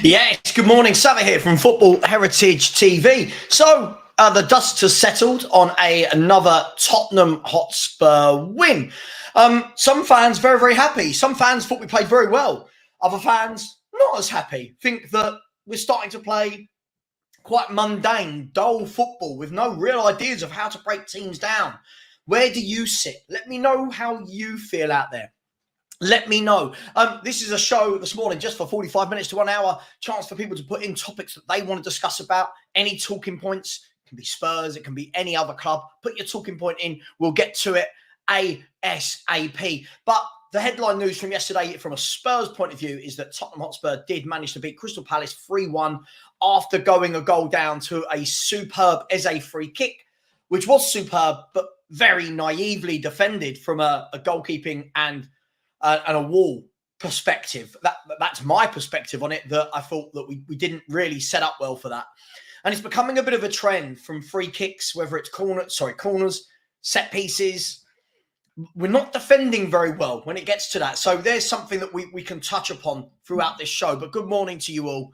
Yes, good morning. Savva here from Football Heritage TV. So, the dust has settled on another Tottenham Hotspur win. Some fans very, very happy. Some fans thought we played very well. Other fans not as happy. Think that we're starting to play quite mundane, dull football with no real ideas of how to break teams down. Where do you sit? Let me know how you feel out there. Let me know. This is a show this morning just for 45 minutes to 1 hour. Chance for people to put in topics that they want to discuss about. Any talking points. It can be Spurs. It can be any other club. Put your talking point in. We'll get to it ASAP. But the headline news from yesterday, from a Spurs point of view, is that Tottenham Hotspur did manage to beat Crystal Palace 3-1 after going a goal down to a superb Eze free kick, which was superb, but very naively defended from a goalkeeping and a wall perspective. That's my perspective on it, that I thought that we didn't really set up well for that. And it's becoming a bit of a trend from free kicks, whether it's corners, set pieces. We're not defending very well when it gets to that. So there's something that we can touch upon throughout this show. But good morning to you all.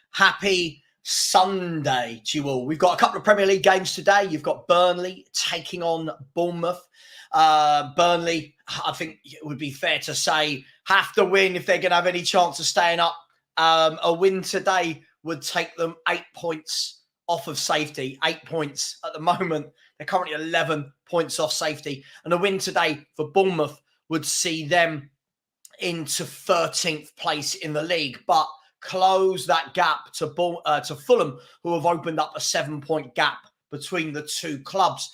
Happy Sunday to you all. We've got a couple of Premier League games today. You've got Burnley taking on Bournemouth. Burnley, I think it would be fair to say, have to win if they're going to have any chance of staying up. A win today would take them 8 points off of safety. 8 points at the moment. They're currently 11 points off safety. And a win today for Bournemouth would see them into 13th place in the league, but close that gap to Fulham, who have opened up a 7-point gap between the two clubs.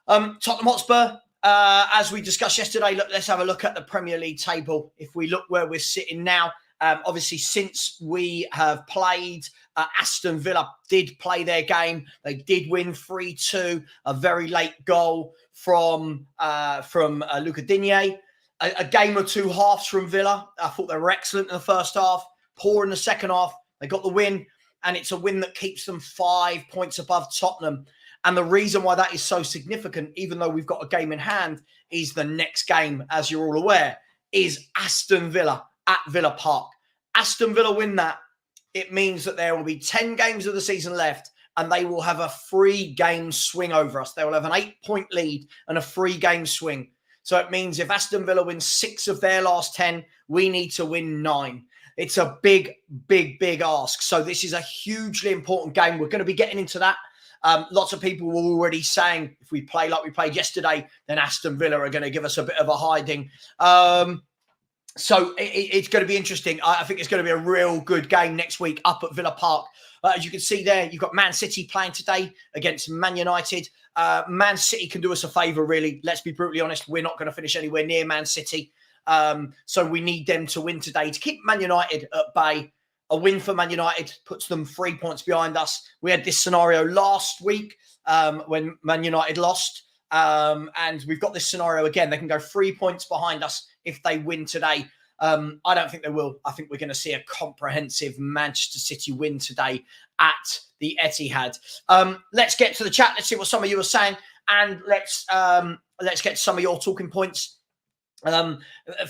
Tottenham Hotspur, as we discussed yesterday, let's have a look at the Premier League table. If we look where we're sitting now, obviously since we have played, Aston Villa did play their game. They did win 3-2, a very late goal from Luca Digne. A game or two halves from Villa. I thought they were excellent in the first half, poor in the second half. They got the win, and it's a win that keeps them 5 points above Tottenham. And the reason why that is so significant, even though we've got a game in hand, is the next game, as you're all aware, is Aston Villa at Villa Park. Aston Villa win that. It means that there will be 10 games of the season left, and they will have a 3-game swing over us. They will have an 8-point lead and a 3-game swing. So it means if Aston Villa wins 6 of their last 10, we need to win 9. It's a big, big, big ask. So this is a hugely important game. We're going to be getting into that. Lots of people were already saying if we play like we played yesterday, then Aston Villa are going to give us a bit of a hiding. So it's going to be interesting. I think it's going to be a real good game next week up at Villa Park. As you can see there, you've got Man City playing today against Man United. Man City can do us a favour, really. Let's be brutally honest. We're not going to finish anywhere near Man City. So we need them to win today to keep Man United at bay. A win for Man United puts them 3 points behind us. We had this scenario last week when Man United lost. And we've got this scenario again. They can go 3 points behind us if they win today. I don't think they will. I think we're going to see a comprehensive Manchester City win today at the Etihad. Let's get to the chat. Let's see what some of you are saying. And let's get to some of your talking points.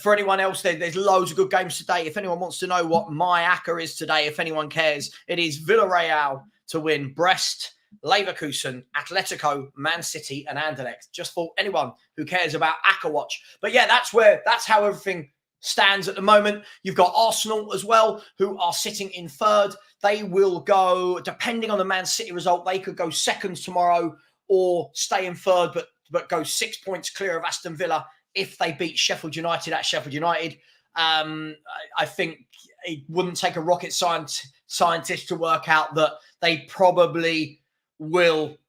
For anyone else, there's loads of good games today. If anyone wants to know what my ACCA is today, if anyone cares, it is Villarreal to win, Brest, Leverkusen, Atletico, Man City, and Anderlecht. Just for anyone who cares about ACCA watch. But yeah, that's how everything stands at the moment. You've got Arsenal as well, who are sitting in third. They will go, depending on the Man City result, they could go second tomorrow or stay in third, but go 6 points clear of Aston Villa if they beat Sheffield United at Sheffield United. I think it wouldn't take a rocket scientist to work out that they probably will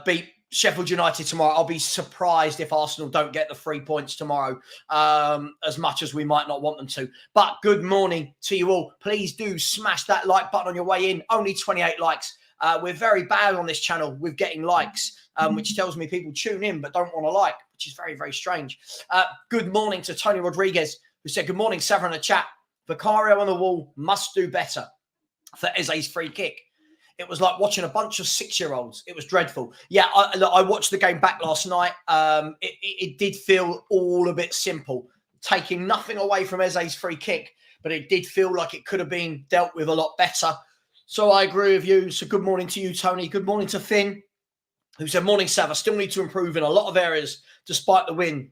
beat Sheffield United tomorrow. I'll be surprised if Arsenal don't get the 3 points tomorrow, as much as we might not want them to. But good morning to you all. Please do smash that like button on your way in. Only 28 likes. We're very bad on this channel with getting likes, which tells me people tune in but don't want to like, which is very, very strange. Good morning to Tony Rodriguez, who said, good morning, Savva in the chat. Vicario on the wall must do better for Eze's free kick. It was like watching a bunch of 6-year-olds. It was dreadful. Yeah, I watched the game back last night. It did feel all a bit simple, taking nothing away from Eze's free kick. but it did feel like it could have been dealt with a lot better. So I agree with you. So good morning to you, Tony. Good morning to Finn, who said, morning, Savva. Still need to improve in a lot of areas despite the win,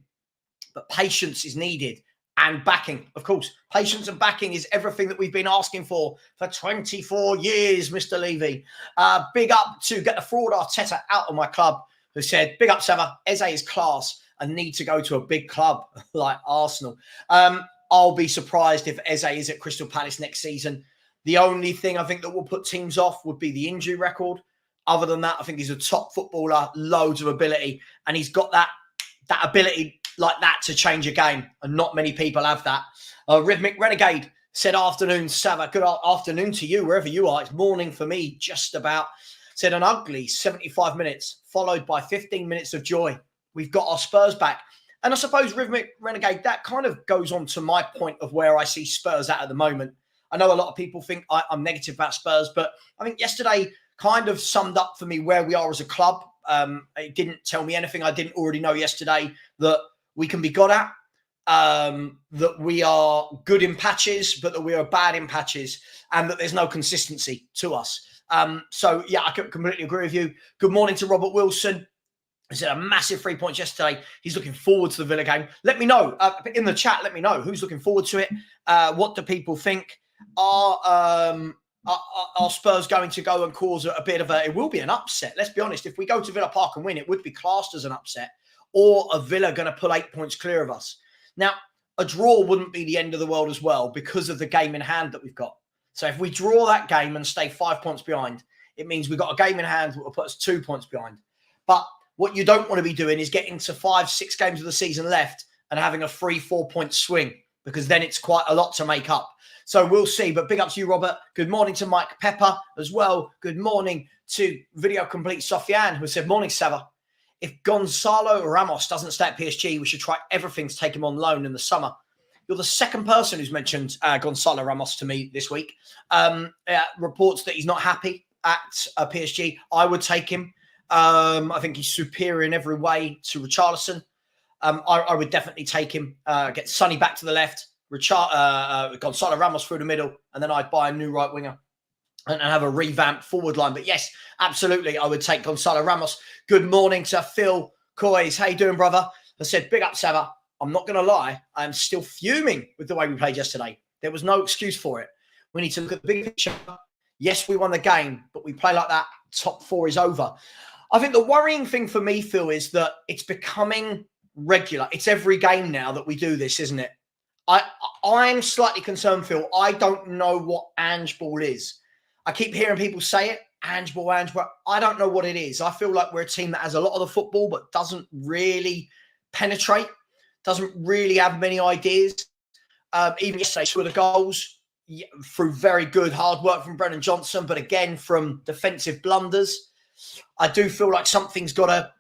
but patience is needed. And backing, of course. Patience and backing is everything that we've been asking for 24 years, Mr. Levy. Big up to get the fraud Arteta out of my club, who said, big up, Savva. Eze is class and need to go to a big club like Arsenal. I'll be surprised if Eze is at Crystal Palace next season. The only thing I think that will put teams off would be the injury record. Other than that, I think he's a top footballer, loads of ability, and he's got that ability like that to change a game, and not many people have that. Rhythmic Renegade said, afternoon, Savva. Good afternoon to you, wherever you are. It's morning for me, just about. Said, an ugly 75 minutes, followed by 15 minutes of joy. We've got our Spurs back. And I suppose, Rhythmic Renegade, that kind of goes on to my point of where I see Spurs at the moment. I know a lot of people think I'm negative about Spurs, but I think yesterday kind of summed up for me where we are as a club. It didn't tell me anything I didn't already know yesterday, that we can be got at, that we are good in patches, but that we are bad in patches, and that there's no consistency to us. So, yeah, I completely agree with you. Good morning to Robert Wilson. He said a massive 3 points yesterday. He's looking forward to the Villa game. Let me know in the chat. Let me know who's looking forward to it. What do people think? Are Spurs going to go and cause a bit of it will be an upset. Let's be honest. If we go to Villa Park and win, it would be classed as an upset, or a Villa going to pull 8 points clear of us. Now, a draw wouldn't be the end of the world as well, because of the game in hand that we've got. So if we draw that game and stay 5 points behind, it means we've got a game in hand that will put us 2 points behind. But what you don't want to be doing is getting to 5-6 games of the season left and having a 3-4 point swing, because then it's quite a lot to make up. So we'll see. But big up to you, Robert. Good morning to Mike Pepper as well. Good morning to Video Complete Sofian, who said, morning, Savva. If Gonzalo Ramos doesn't stay at PSG, we should try everything to take him on loan in the summer. You're the second person who's mentioned Gonzalo Ramos to me this week. Reports that he's not happy at PSG. I would take him. I think he's superior in every way to Richarlison. I would definitely take him. Get Sonny back to the left, Gonzalo Ramos through the middle, and then I'd buy a new right winger and have a revamped forward line. But yes, absolutely, I would take Gonzalo Ramos. Good morning to Phil Coys. How you doing, brother? I said, big up, Savva. I'm not going to lie. I'm still fuming with the way we played yesterday. There was no excuse for it. We need to look at the big picture. Yes, we won the game, but we play like that, top four is over. I think the worrying thing for me, Phil, is that it's becoming regular. It's every game now that we do this, isn't it? I'm slightly concerned, Phil. I don't know what Ange ball is. I keep hearing people say it, Ange ball. I don't know what it is. I feel like we're a team that has a lot of the football, but doesn't really penetrate, doesn't really have many ideas. Even yesterday, two of the goals through very good hard work from Brennan Johnson, but again, from defensive blunders. I do feel like something's got to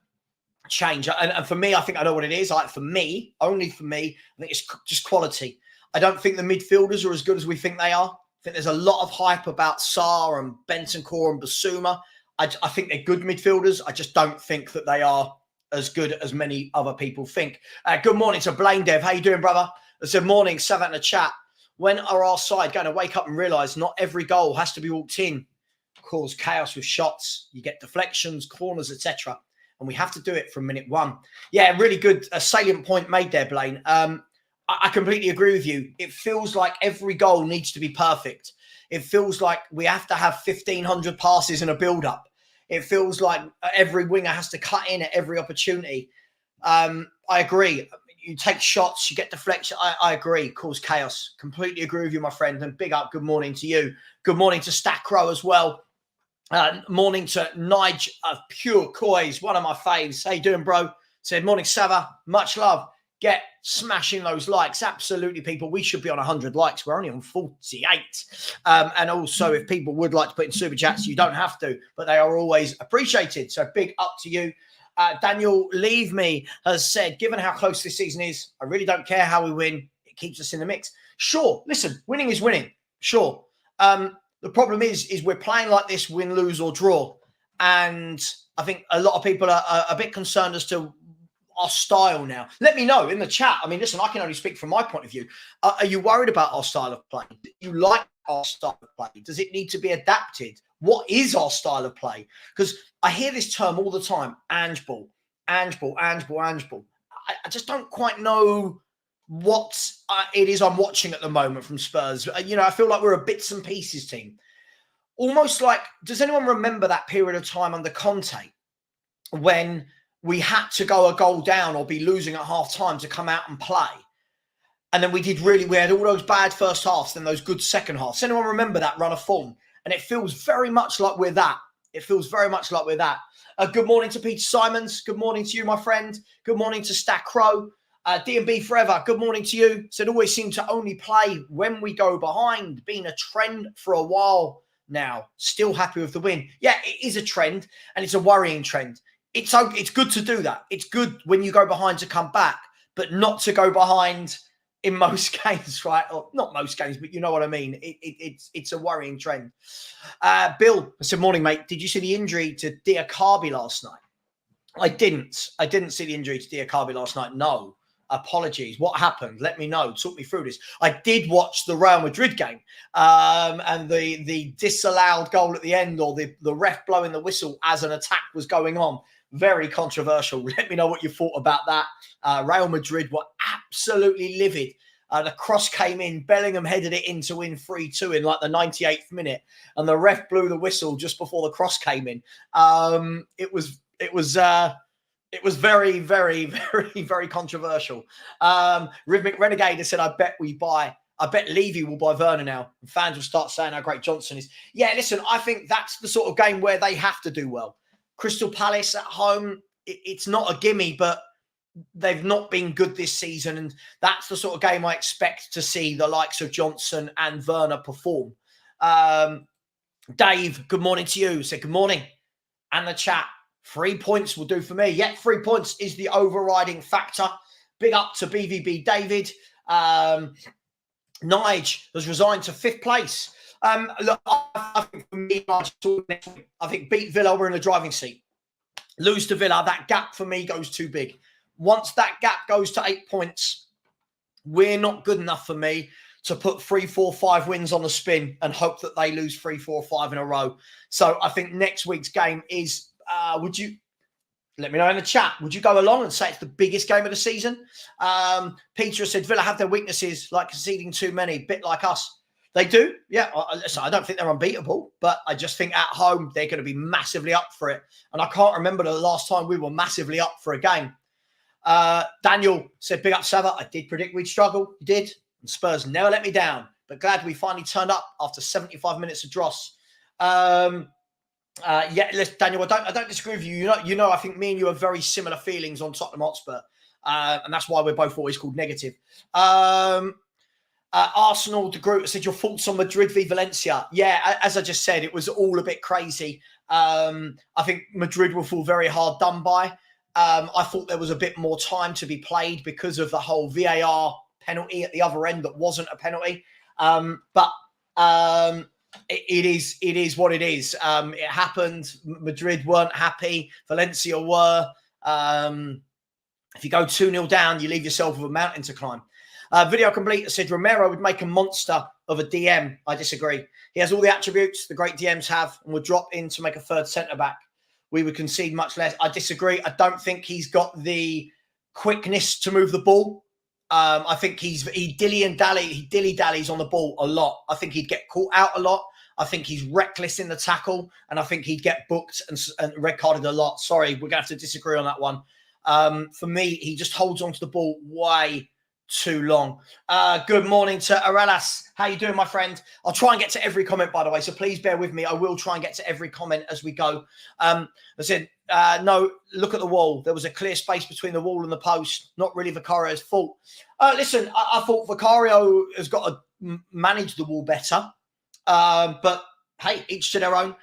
change. And for me, I think I know what it is. Only for me, I think it's just quality. I don't think the midfielders are as good as we think they are. I think there's a lot of hype about Sarr and Bentancur and Basuma. I think they're good midfielders. I just don't think that they are as good as many other people think. Good morning to Blaine Dev. How you doing, brother? I said, morning, Savva in the chat. When are our side going to wake up and realise not every goal has to be walked in? Cause chaos with shots. You get deflections, corners, etc. And we have to do it from minute one. Yeah, really good salient point made there, Blaine. I completely agree with you. It feels like every goal needs to be perfect. It feels like we have to have 1,500 passes in a build-up. It feels like every winger has to cut in at every opportunity. I agree. You take shots, you get deflection. I agree. Cause chaos. Completely agree with you, my friend. And big up. Good morning to you. Good morning to Stack Crow as well. Morning to Nige of Pure Coys, one of my faves. How you doing, bro? Said, morning, Savva. Much love. Get smashing those likes. Absolutely, people. We should be on 100 likes. We're only on 48. And also, if people would like to put in super chats, you don't have to, but they are always appreciated. So big up to you. Daniel Leave Me has said, given how close this season is, I really don't care how we win. It keeps us in the mix. Sure. Listen, winning is winning. Sure. The problem is we're playing like this, win, lose or draw. And I think a lot of people are a bit concerned as to our style now? Let me know in the chat. I mean, listen, I can only speak from my point of view. Are you worried about our style of play? Do you like our style of play? Does it need to be adapted? What is our style of play? Because I hear this term all the time, Ange ball. I just don't quite know what it is I'm watching at the moment from Spurs. I feel like we're a bits and pieces team. Almost like, does anyone remember that period of time under Conte when we had to go a goal down or be losing at half time to come out and play? And then we had all those bad first halves, then those good second halves. Does anyone remember that run of form? And it feels very much like we're that. Good morning to Peter Simons. Good morning to you, my friend. Good morning to Stack Crow. D&B Forever, good morning to you. Said always seem to only play when we go behind. Been a trend for a while now. Still happy with the win. Yeah, it is a trend, and it's a worrying trend. It's good to do that. It's good when you go behind to come back, but not to go behind in most games, right? Or not most games, but you know what I mean. It's a worrying trend. Bill said, morning, mate. Did you see the injury to Diakabi last night? I didn't see the injury to Diakabi last night. No. Apologies. What happened? Let me know. Talk me through this. I did watch the Real Madrid game and the disallowed goal at the end, or the ref blowing the whistle as an attack was going on. Very controversial. Let me know what you thought about that. Real Madrid were absolutely livid. The cross came in. Bellingham headed it in to win 3-2 in like the 98th minute. And the ref blew the whistle just before the cross came in. It was very, very, very, very controversial. Rhythmic Renegade has said, I bet Levy will buy Werner now. And fans will start saying how great Johnson is. Yeah, listen, I think that's the sort of game where they have to do well. Crystal Palace at home, it's not a gimme, but they've not been good this season. And that's the sort of game I expect to see the likes of Johnson and Werner perform. Dave, good morning to you. Said good morning. And the chat. 3 points will do for me. Yet 3 points is the overriding factor. Big up to BVB David. Nige has resigned to 5th place. Look, I think for me, I think beat Villa, we're in the driving seat. Lose to Villa, that gap for me goes too big. Once that gap goes to 8 points, we're not good enough for me to put 3, 4, 5 wins on the spin and hope that they lose 3, 4, 5 in a row. So I think next week's game is... would you let me know in the chat? Would you go along and say it's the biggest game of the season? Peter said Villa have their weaknesses, like conceding too many, bit like us. They do, yeah. Listen, I don't think they're unbeatable, but I just think at home they're going to be massively up for it. And I can't remember the last time we were massively up for a game. Daniel said, big up Savva. I did predict we'd struggle. You did. And Spurs never let me down. But glad we finally turned up after 75 minutes of dross. Yeah, listen, Daniel, I don't disagree with you. You know, I think me and you have very similar feelings on Tottenham Hotspur. And that's why we're both always called negative. Arsenal, De Groot said your thoughts on Madrid v Valencia. Yeah, as I just said, it was all a bit crazy. I think Madrid will feel very hard done by. I thought there was a bit more time to be played because of the whole VAR penalty at the other end that wasn't a penalty. But it is what it is. It happened. Madrid weren't happy. Valencia were. If you go 2-0 down, you leave yourself with a mountain to climb. Video Complete said Romero would make a monster of a DM. I disagree. He has all the attributes the great DMs have and would drop in to make a third centre-back. We would concede much less. I disagree. I don't think he's got the quickness to move the ball. I think he dilly-dallies on the ball a lot. I think he'd get caught out a lot. I think he's reckless in the tackle, and I think he'd get booked and red carded a lot. Sorry, we're going to have to disagree on that one. For me, he just holds onto the ball way too long. Good morning to Arelas. How you doing, my friend? I'll try and get to every comment, by the way, so please bear with me. I will try and get to every comment as we go. I said, no, look at the wall. There was a clear space between the wall and the post. Not really Vicario's fault. Listen, I thought Vicario has got to manage the wall better. But hey, each to their own.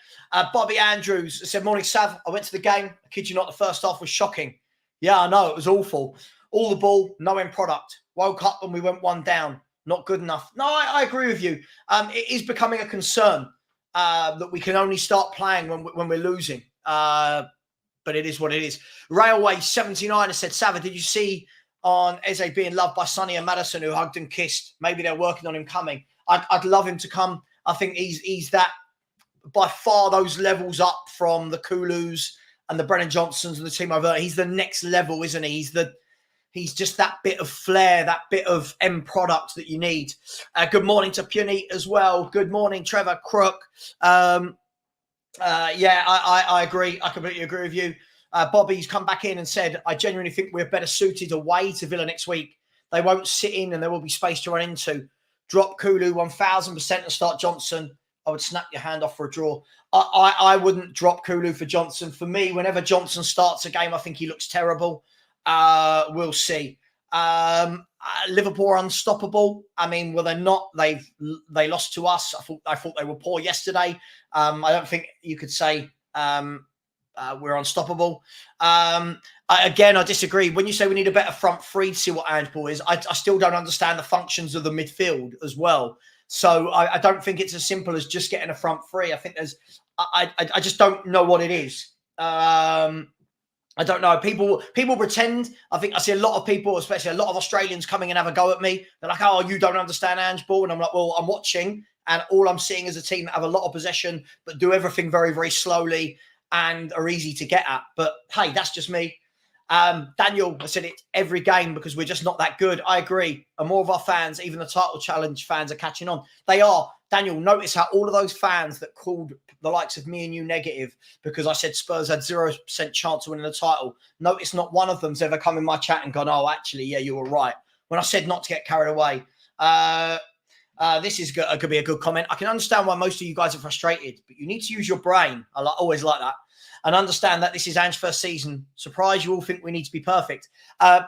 Bobby Andrews said, morning, Sav. I went to the game. I kid you not, the first half was shocking. Yeah, I know. It was awful. All the ball, no end product. Woke up and we went one down. Not good enough. No, I agree with you. It is becoming a concern that we can only start playing when we're losing. But but it is what it is. Railway 79 has said, Savva, did you see on Eze being loved by Sonny and Madison, who hugged and kissed? Maybe they're working on him coming. I'd love him to come. I think he's that, by far, those levels up from the Koglous and the Brennan Johnsons and the team over there. He's the next level, isn't he? He's just that bit of flair, that bit of end product that you need. Good morning to Puny as well. Good morning, Trevor Crook. I agree. I completely agree with you. Bobby's come back in and said, I genuinely think we're better suited away to Villa next week. They won't sit in and there will be space to run into. Drop Koglou 1,000% and start Johnson. I would snap your hand off for a draw. I wouldn't drop Koglou for Johnson. For me, whenever Johnson starts a game, I think he looks terrible. We'll see. Liverpool are unstoppable. I mean, well, they're not. They lost to us. I thought they were poor yesterday. I don't think you could say we're unstoppable. I disagree. When you say we need a better front three to see what Angepostecoglou is, I still don't understand the functions of the midfield as well. So I don't think it's as simple as just getting a front three. I think I just don't know what it is. I don't know. People pretend. I think I see a lot of people, especially a lot of Australians, coming and have a go at me. They're like, oh, you don't understand Angepostecoglou. And I'm like, well, I'm watching, and all I'm seeing is a team that have a lot of possession, but do everything very, very slowly and are easy to get at. But hey, that's just me. Daniel, I said it every game because we're just not that good. I agree. And more of our fans, even the title challenge fans, are catching on. They are. Daniel, notice how all of those fans that called the likes of me and you negative because I said Spurs had 0% chance of winning the title. Notice not one of them's ever come in my chat and gone, oh, actually, yeah, you were right. When I said not to get carried away. This is could be a good comment. I can understand why most of you guys are frustrated, but you need to use your brain. I always like that. And understand that this is Ange's first season. Surprise, you all think we need to be perfect.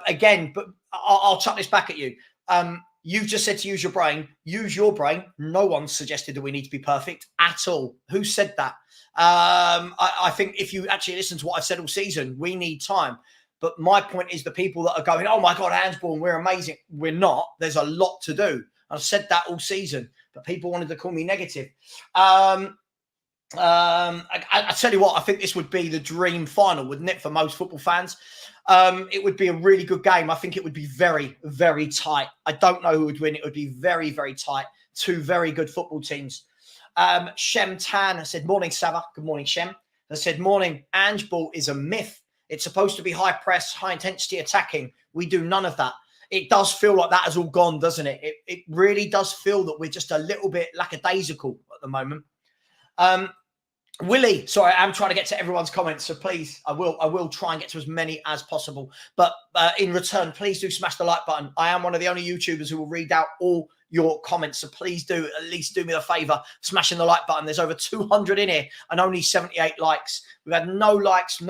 Again, but I'll chuck this back at you. You've just said to use your brain. Use your brain. No one suggested that we need to be perfect at all. Who said that? I think if you actually listen to what I've said all season, we need time. But my point is the people that are going, oh my God, Angepostecoglou, we're amazing. We're not. There's a lot to do. I've said that all season, but people wanted to call me negative. I tell you what, I think this would be the dream final, wouldn't it, for most football fans? It would be a really good game. I think it would be very, very tight. I don't know who would win. It would be very, very tight. Two very good football teams. Shem Tan has said, morning, Savva. Good morning, Shem. Has said, morning, Angepostecoglou is a myth. It's supposed to be high press, high intensity attacking. We do none of that. It does feel like that has all gone, doesn't it? It really does feel that we're just a little bit lackadaisical at the moment. Willie, sorry, I'm trying to get to everyone's comments, so please, I will try and get to as many as possible. But in return, please do smash the like button. I am one of the only YouTubers who will read out all your comments, so please do at least do me the favour, smashing the like button. There's over 200 in here and only 78 likes. We've had no likes,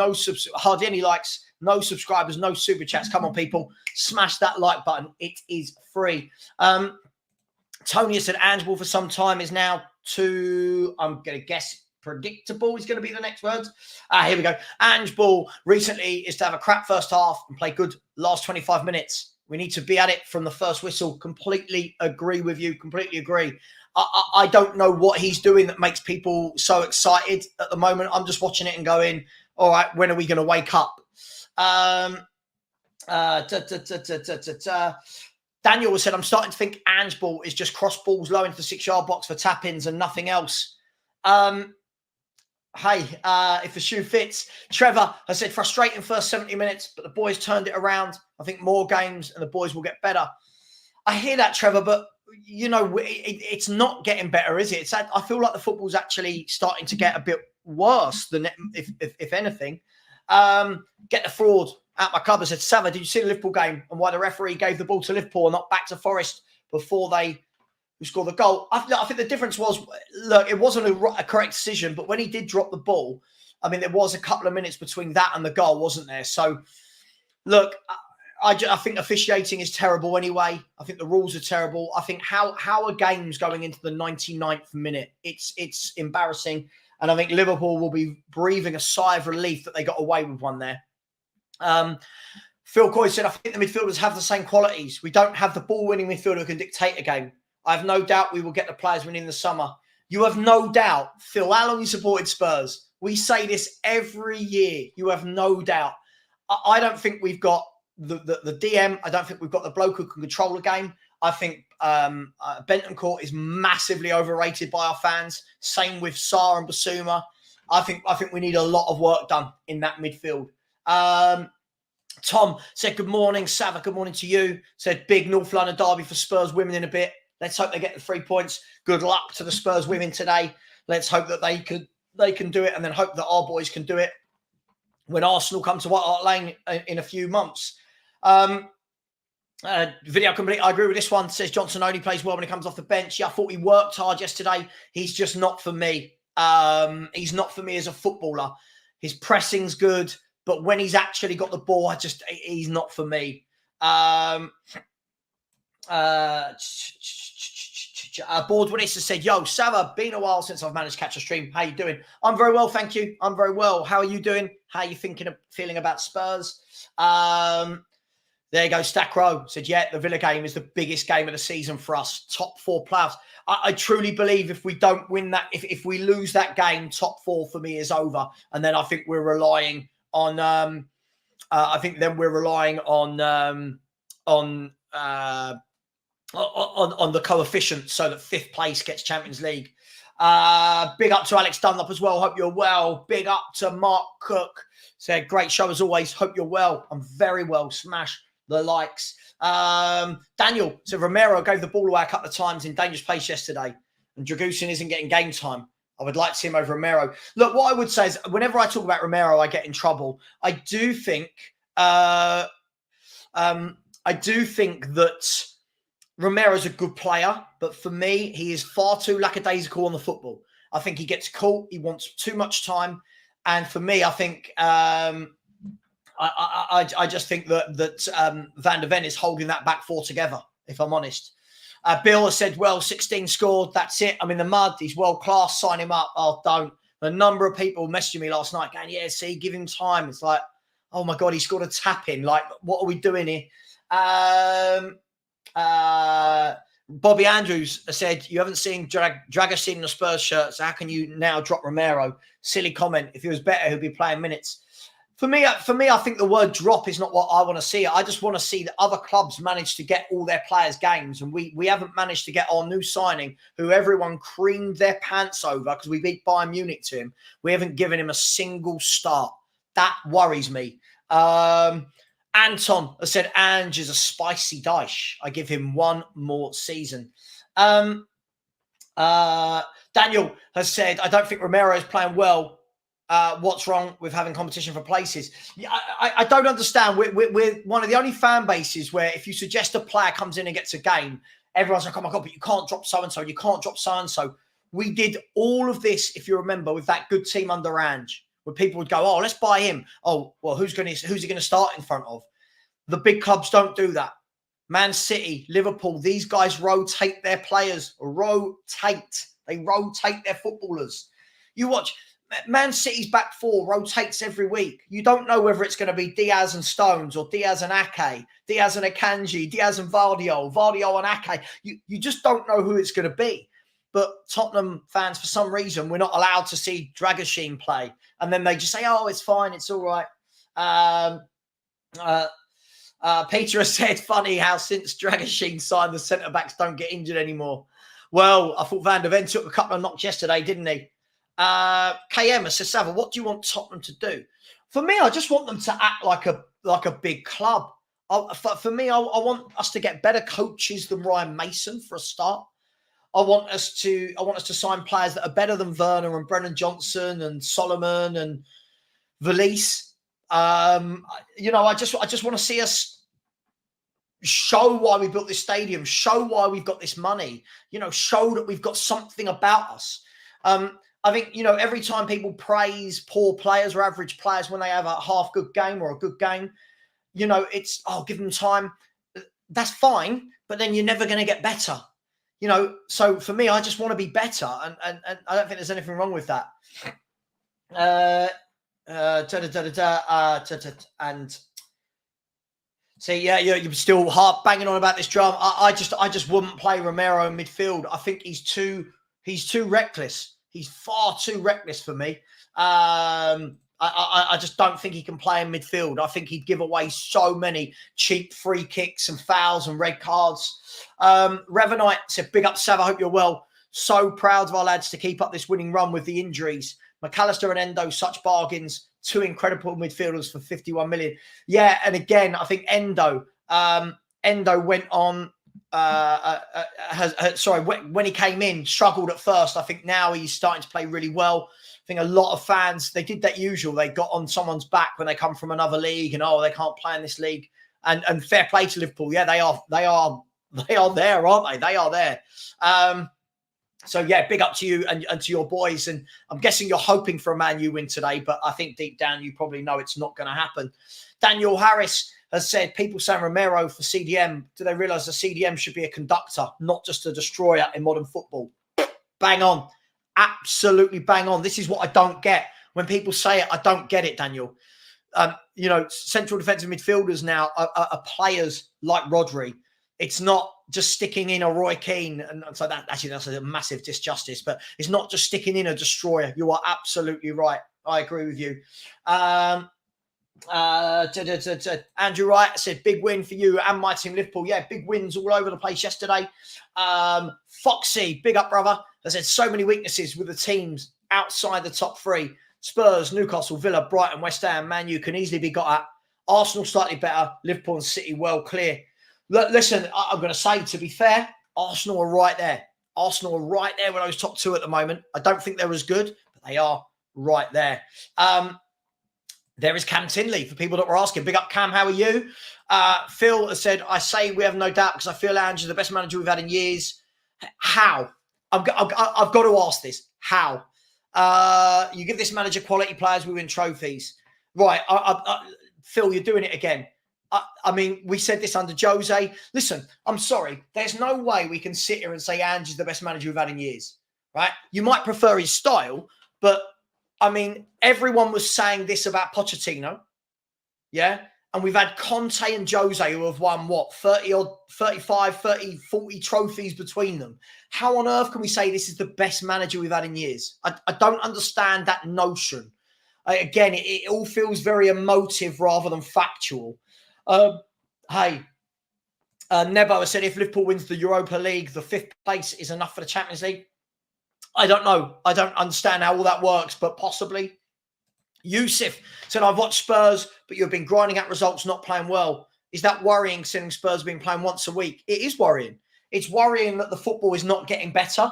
hardly any likes, no subscribers, no super chats. Come on, people, smash that like button. It is free. Tony has said Angepostecoglou for some time is now too, I'm going to guess, predictable is going to be the next words. Here we go. Angepostecoglou recently is to have a crap first half and play good last 25 minutes. We need to be at it from the first whistle. Completely agree with you. Completely agree. I don't know what he's doing that makes people so excited at the moment. I'm just watching it and going, all right, when are we going to wake up? Daniel said, I'm starting to think Angepostecoglou is just cross balls low into the 6-yard box for tap-ins and nothing else. Hey, if the shoe fits. Trevor has said, frustrating first 70 minutes, but the boys turned it around. I think more games and the boys will get better. I hear that, Trevor, but, you know, it's not getting better, is it? I feel like the football's actually starting to get a bit worse than if anything. Get the fraud out my cupboard. Said, Savva, did you see the Liverpool game and why the referee gave the ball to Liverpool and not back to Forest before they scored the goal? I think the difference was, look, it wasn't a correct decision, but when he did drop the ball, I mean, there was a couple of minutes between that and the goal, wasn't there? So, look, I think officiating is terrible anyway. I think the rules are terrible. I think how are games going into the 99th minute? It's embarrassing. And I think Liverpool will be breathing a sigh of relief that they got away with one there. Phil Coys said, I think the midfielders have the same qualities. We don't have the ball-winning midfielder who can dictate a game. I have no doubt we will get the players winning in the summer. You have no doubt. Phil, how long you supported Spurs? We say this every year. You have no doubt. I don't think we've got the DM. I don't think we've got the bloke who can control the game. I think Bentancur is massively overrated by our fans. Same with Sarr and Basuma. I think we need a lot of work done in that midfield. Tom said, good morning. Savva, good morning to you. Said, big North London derby for Spurs women in a bit. Let's hope they get the 3 points. Good luck to the Spurs women today. Let's hope that they can do it, and then hope that our boys can do it when Arsenal come to White Hart Lane in a few months. Video complete. I agree with this one. Says Johnson only plays well when he comes off the bench. Yeah, I thought he worked hard yesterday. He's just not for me. He's not for me as a footballer. His pressing's good, but when he's actually got the ball, he's not for me. Board Vanessa said, yo, Savva, been a while since I've managed to catch a stream. How you doing? I'm very well, thank you. I'm very well. How are you doing? How are you feeling about Spurs? There you go. Stack Row said, yeah, the Villa game is the biggest game of the season for us. Top 4 playoffs. I truly believe if we don't win that, if we lose that game, top 4 for me is over. And then I think we're relying on, the coefficient so that 5th place gets Champions League. Big up to Alex Dunlop as well. Hope you're well. Big up to Mark Cook. Said, great show as always. Hope you're well. I'm very well. Smash the likes. Daniel said, Romero gave the ball away a couple of times in dangerous place yesterday, and Dragusin isn't getting game time. I would like to see him over Romero. Look, what I would say is whenever I talk about Romero, I get in trouble. I do think that Romero's a good player, but for me, he is far too lackadaisical on the football. I think he gets caught. He wants too much time. And for me, I think I just think that Van der Ven is holding that back 4 together, if I'm honest. Bill has said, well, 16 scored. That's it. I'm in the mud. He's world class. Sign him up. Oh, don't. A number of people messaging me last night going, yeah, see, give him time. It's like, oh, my God, he scored a tap-in. Like, what are we doing here? Bobby Andrews said, you haven't seen Dragusin in a Spurs shirt, so how can you now drop Romero? Silly comment. If he was better, he'd be playing minutes. For me, I think the word drop is not what I want to see. I just want to see that other clubs manage to get all their players games, and we haven't managed to get our new signing, who everyone creamed their pants over because we beat Bayern Munich to him. We haven't given him a single start. That worries me. Anton has said, Ange is a spicy dice. I give him 1 more season. Daniel has said, I don't think Romero is playing well. What's wrong with having competition for places? I don't understand. We're one of the only fan bases where if you suggest a player comes in and gets a game, everyone's like, oh my God, but you can't drop so-and-so. You can't drop so-and-so. We did all of this, if you remember, with that good team under Ange, where people would go, oh, let's buy him. Oh, well, who's he going to start in front of? The big clubs don't do that. Man City, Liverpool, these guys rotate their players. They rotate their footballers. You watch, Man City's back 4 rotates every week. You don't know whether it's going to be Diaz and Stones or Diaz and Ake, Diaz and Akanji, Diaz and Vardio and Ake. You just don't know who it's going to be. But Tottenham fans, for some reason, we're not allowed to see Dragusin play. And then they just say, oh, it's fine, it's all right. Peter has said, funny how since Dragusin signed, the centre-backs don't get injured anymore. Well, I thought Van der Ven took a couple of knocks yesterday, didn't he? KM says, Savva, what do you want Tottenham to do? For me, I just want them to act like a big club. For me, I want us to get better coaches than Ryan Mason for a start. I want us to sign players that are better than Werner and Brennan Johnson and Solomon and Valise. I just want to see us show why we built this stadium, show why we've got this money, show that we've got something about us. I think, every time people praise poor players or average players when they have a half good game or a good game, it's, give them time. That's fine, but then you're never going to get better. So for me, I just want to be better. And I don't think there's anything wrong with that. And see, yeah, you're still banging on about this drama. I just wouldn't play Romero in midfield. I think he's too reckless. He's far too reckless for me. I just don't think he can play in midfield. I think he'd give away so many cheap free kicks and fouls and red cards. Revanite said, big up, Savva. I hope you're well. So proud of our lads to keep up this winning run with the injuries. McAllister and Endo, such bargains. Two incredible midfielders for 51 million. Yeah, and again, I think Endo went on. When he came in, struggled at first. I think now he's starting to play really well. I think a lot of fans, they did that usual. They got on someone's back when they come from another league and, they can't play in this league. And fair play to Liverpool. Yeah, they are there, aren't they? They are there. So, yeah, big up to you and to your boys. And I'm guessing you're hoping for a Man U win today, but I think deep down you probably know it's not going to happen. Daniel Harris has said, people saying Romero for CDM, do they realise the CDM should be a conductor, not just a destroyer in modern football? Bang on. Absolutely bang on. This is what I don't get. When people say it, I don't get it, Daniel. Central defensive midfielders now are players like Rodri. It's not just sticking in a Roy Keane. And so that's a massive disjustice, but it's not just sticking in a destroyer. You are absolutely right. I agree with you. Andrew Wright said, big win for you and my team, Liverpool. Yeah, big wins all over the place yesterday. Foxy, big up, brother. I said, so many weaknesses with the teams outside the top three. Spurs, Newcastle, Villa, Brighton, West Ham, Man U can easily be got at. Arsenal slightly better. Liverpool and City well clear. Look, listen, I'm going to say, to be fair, Arsenal are right there. Arsenal are right there with those top two at the moment. I don't think they're as good, but they are right there. There is Cam Tinley, for people that were asking. Big up, Cam. How are you? Phil has said, I say we have no doubt because I feel Ange is the best manager we've had in years. How? I've got to ask this. How? You give this manager quality players, we win trophies. Right. Phil, you're doing it again. I mean, we said this under Jose. Listen, I'm sorry. There's no way we can sit here and say Ange is the best manager we've had in years. Right? You might prefer his style, but I mean, everyone was saying this about Pochettino. Yeah. And we've had Conte and Jose who have won, 30 or 35, 30, 40 trophies between them. How on earth can we say this is the best manager we've had in years? I don't understand that notion. Again, it all feels very emotive rather than factual. Nebo said, if Liverpool wins the Europa League, the 5th place is enough for the Champions League. I don't know. I don't understand how all that works, but possibly. Yusuf said, I've watched Spurs, but you've been grinding out results, not playing well. Is that worrying, seeing Spurs being playing once a week? It is worrying. It's worrying that the football is not getting better.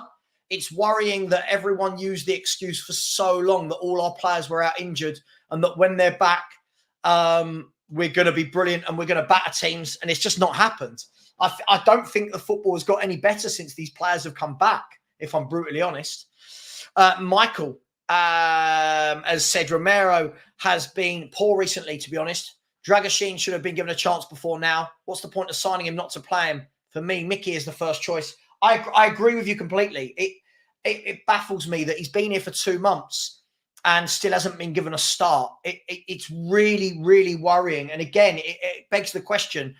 It's worrying that everyone used the excuse for so long that all our players were out injured and that when they're back, we're going to be brilliant and we're going to batter teams. And it's just not happened. I don't think the football has got any better since these players have come back, if I'm brutally honest. Michael has said Romero has been poor recently, to be honest. Dragoshin should have been given a chance before now. What's the point of signing him not to play him? For me, Mickey is the first choice. I agree with you completely. It baffles me that he's been here for 2 months and still hasn't been given a start. It's really, really worrying. And again, it begs the question,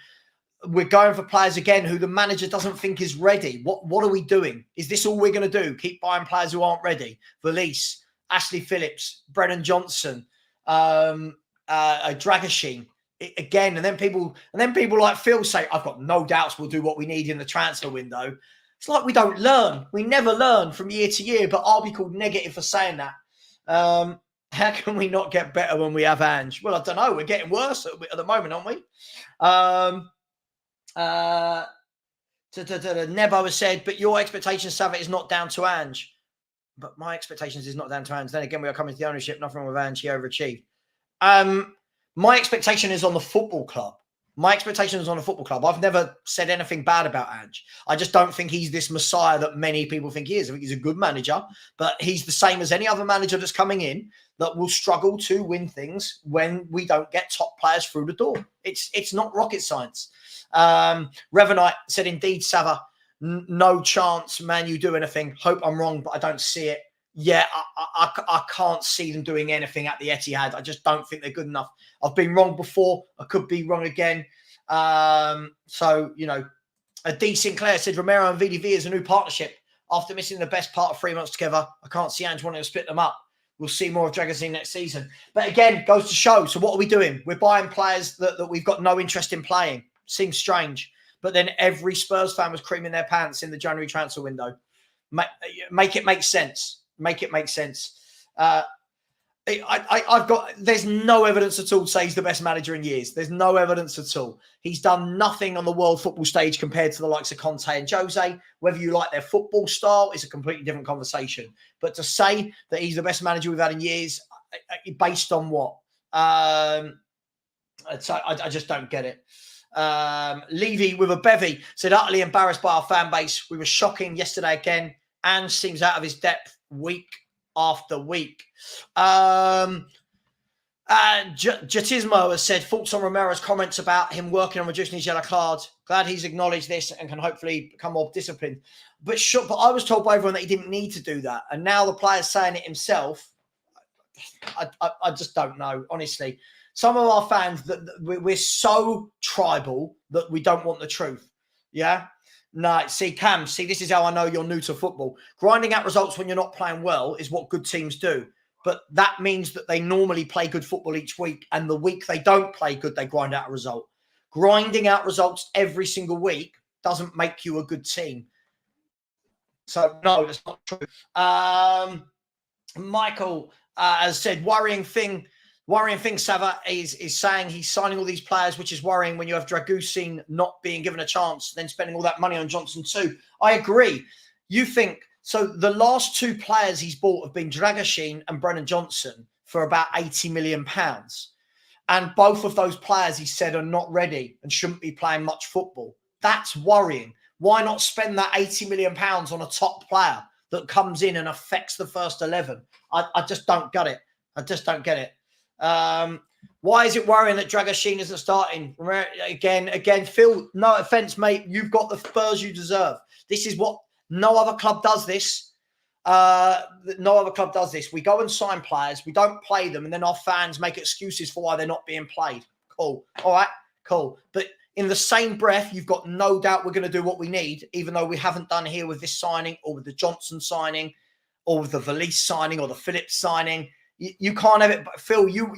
we're going for players again who the manager doesn't think is ready. What are we doing? Is this all we're going to do? Keep buying players who aren't ready? Valise, Ashley Phillips, Brennan Johnson, Dragoshin. Again, and then people like Phil say, I've got no doubts we'll do what we need in the transfer window. It's like we don't learn. We never learn from year to year, but I'll be called negative for saying that. How can we not get better when we have Ange? Well, I don't know. We're getting worse at the moment, aren't we? Nebo has said, but your expectations, Savva, is not down to Ange. But my expectations is not down to Ange. Then again, we are coming to the ownership. Nothing wrong with Ange. He overachieved. My expectation is on the football club. My expectation is on the football club. I've never said anything bad about Ange. I just don't think he's this messiah that many people think he is. I think he's a good manager, but he's the same as any other manager that's coming in that will struggle to win things when we don't get top players through the door. It's not rocket science. Revanite said, indeed, Savva, no chance, man, you do anything. Hope I'm wrong, but I don't see it. Yeah, I can't see them doing anything at the Etihad. I just don't think they're good enough. I've been wrong before. I could be wrong again. So, D. Sinclair said Romero and VDV is a new partnership. After missing the best part of 3 months together, I can't see Ange wanting to split them up. we'll see more of Dragusin next season. But again, goes to show. So what are we doing? We're buying players that we've got no interest in playing. Seems strange. But then every Spurs fan was creaming their pants in the January transfer window. Make it make sense. Make it make sense. There's no evidence at all to say he's the best manager in years. There's no evidence at all. He's done nothing on the world football stage compared to the likes of Conte and Jose. Whether you like their football style is a completely different conversation. But to say that he's the best manager we've had in years, based on what? I just don't get it. Levy with a bevy said, utterly embarrassed by our fan base. We were shocking yesterday again. Ange seems out of his depth week after week. Jatismo has said, thoughts on Romero's comments about him working on reducing his yellow card. Glad he's acknowledged this and can hopefully become more disciplined. But I was told by everyone that he didn't need to do that. And now the player's saying it himself. I just don't know, honestly. Some of our fans, we're so tribal that we don't want the truth. Yeah? No, see, Cam, this is how I know you're new to football. Grinding out results when you're not playing well is what good teams do. But that means that they normally play good football each week. And the week they don't play good, they grind out a result. Grinding out results every single week doesn't make you a good team. So, no, that's not true. Michael has said, worrying thing, Savva is saying he's signing all these players, which is worrying when you have Dragusin not being given a chance, then spending all that money on Johnson too. I agree. You think, so the last two players he's bought have been Dragusin and Brennan Johnson for about £80 million. And both of those players, he said, are not ready and shouldn't be playing much football. That's worrying. Why not spend that £80 million on a top player that comes in and affects the first 11? I just don't get it. I just don't get it. Why is it worrying that Dragusin isn't starting? Again, Phil, no offense, mate. You've got the Spurs you deserve. This is what no other club does this. No other club does this. We go and sign players. We don't play them. And then our fans make excuses for why they're not being played. Cool. All right. Cool. But in the same breath, you've got no doubt we're going to do what we need, even though we haven't done here with this signing or with the Johnson signing or with the Valise signing or the Phillips signing. You can't have it, Phil. You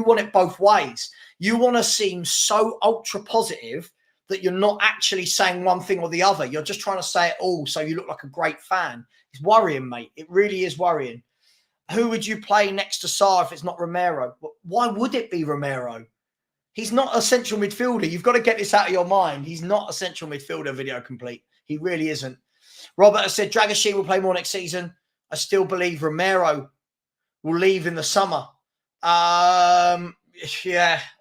want it both ways. You want to seem so ultra positive that you're not actually saying one thing or the other. You're just trying to say it all so you look like a great fan. It's worrying, mate. It really is worrying. Who would you play next to Sarr if it's not Romero? Why would it be Romero? He's not a central midfielder. You've got to get this out of your mind. He's not a central midfielder, video complete. He really isn't. Robert has said Dragusin will play more next season. I still believe Romero will leave in the summer. I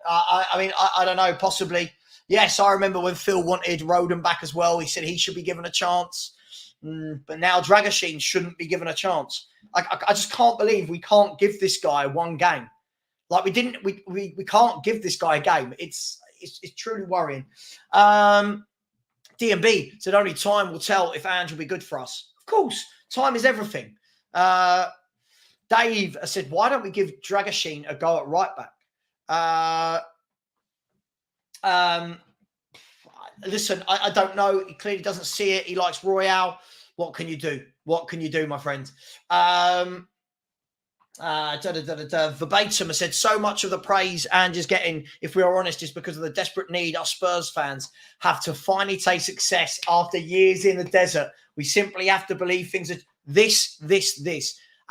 don't know, possibly. Yes, I remember when Phil wanted Roden back as well. He said he should be given a chance. But now Dragusin shouldn't be given a chance. I just can't believe we can't give this guy one game. Like we can't give this guy a game. It's truly worrying. D&B said only time will tell if Ange will be good for us. Of course, time is everything. Dave said, why don't we give Dragusin a go at right back? Listen, I don't know. He clearly doesn't see it. He likes Royale. What can you do? What can you do, my friend? Verbatim has said so much of the praise Ange is getting, if we are honest, is because of the desperate need our Spurs fans have to finally taste success after years in the desert. We simply have to believe things are this.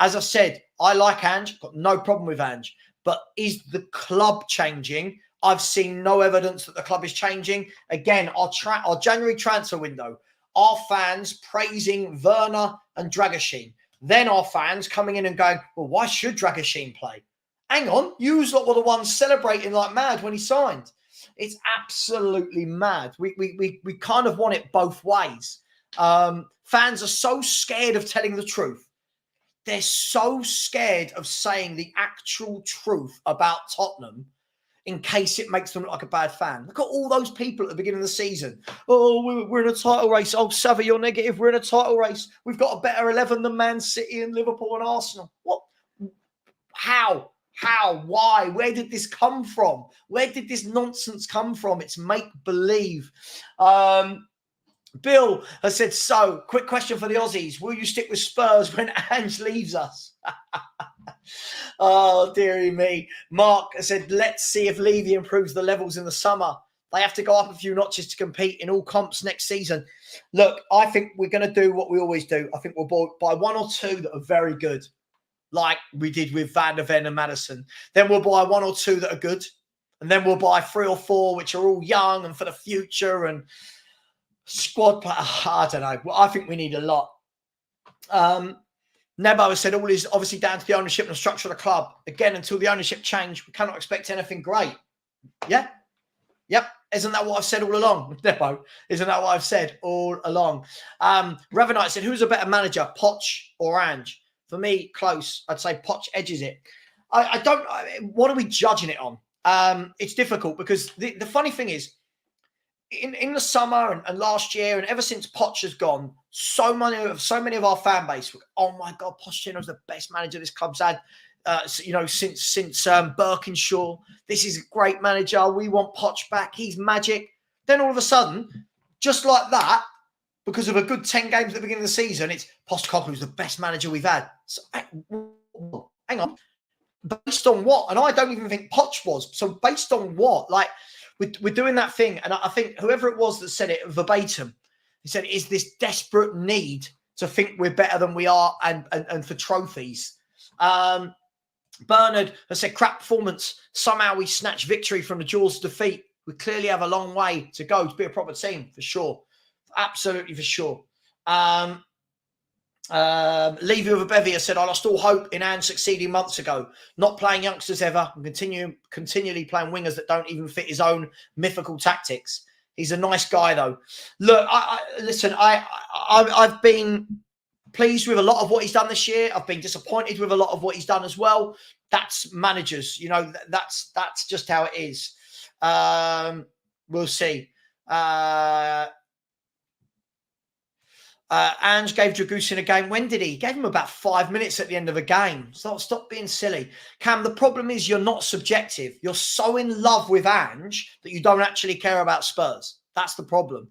As I said, I like Ange, got no problem with Ange, but is the club changing? I've seen no evidence that the club is changing. Again, our January transfer window, our fans praising Werner and Dragusin. Then our fans coming in and going, well, why should Dragusin play? Hang on, you lot were the ones celebrating like mad when he signed. It's absolutely mad. We kind of want it both ways. Fans are so scared of telling the truth. They're so scared of saying the actual truth about Tottenham in case it makes them look like a bad fan. Look at all those people at the beginning of the season. Oh, we're in a title race. Oh, Savva, you're negative. We're in a title race. We've got a better 11 than Man City and Liverpool and Arsenal. What? How? Why? Where did this come from? Where did this nonsense come from? It's make-believe. Bill has said, so, quick question for the Aussies. Will you stick with Spurs when Ange leaves us? Oh, dearie me. Mark has said, let's see if Levy improves the levels in the summer. They have to go up a few notches to compete in all comps next season. Look, I think we're going to do what we always do. I think we'll buy one or two that are very good, like we did with Van der Ven and Maddison. Then we'll buy one or two that are good. And then we'll buy 3 or 4, which are all young and for the future and squad. I don't know. I think we need a lot. Nebo has said all is obviously down to the ownership and the structure of the club. Again, until the ownership change, we cannot expect anything great. Yeah. Yep. Isn't that what I've said all along? Nebo, isn't that what I've said all along? Revenite said, who's a better manager, Poch or Ange? For me, close. I'd say Poch edges it. What are we judging it on? It's difficult because the funny thing is, in the summer and last year and ever since Poch has gone, so many of our fan base were, oh my God, Pochettino's the best manager this club's had, since Birkinshaw. This is a great manager. We want Poch back. He's magic. Then all of a sudden, just like that, because of a good 10 games at the beginning of the season, it's Postecoglou's the best manager we've had. So, hang on. Based on what? And I don't even think Poch was. So based on what? Like, we're doing that thing. And I think whoever it was that said it verbatim, he said, is this desperate need to think we're better than we are and for trophies? Bernard has said, crap performance. Somehow we snatch victory from the jaws of defeat. We clearly have a long way to go to be a proper team, for sure. Absolutely, for sure. Levy with a bevy has said, I lost all hope in Ange succeeding months ago. Not playing youngsters ever and continually playing wingers that don't even fit his own mythical tactics. He's a nice guy, though. Look, listen, I've been pleased with a lot of what he's done this year. I've been disappointed with a lot of what he's done as well. That's managers, that's just how it is. We'll see. Ange gave Dragusin a game. When did he? He gave him about 5 minutes at the end of a game. Stop being silly. Cam, the problem is you're not subjective. You're so in love with Ange that you don't actually care about Spurs. That's the problem.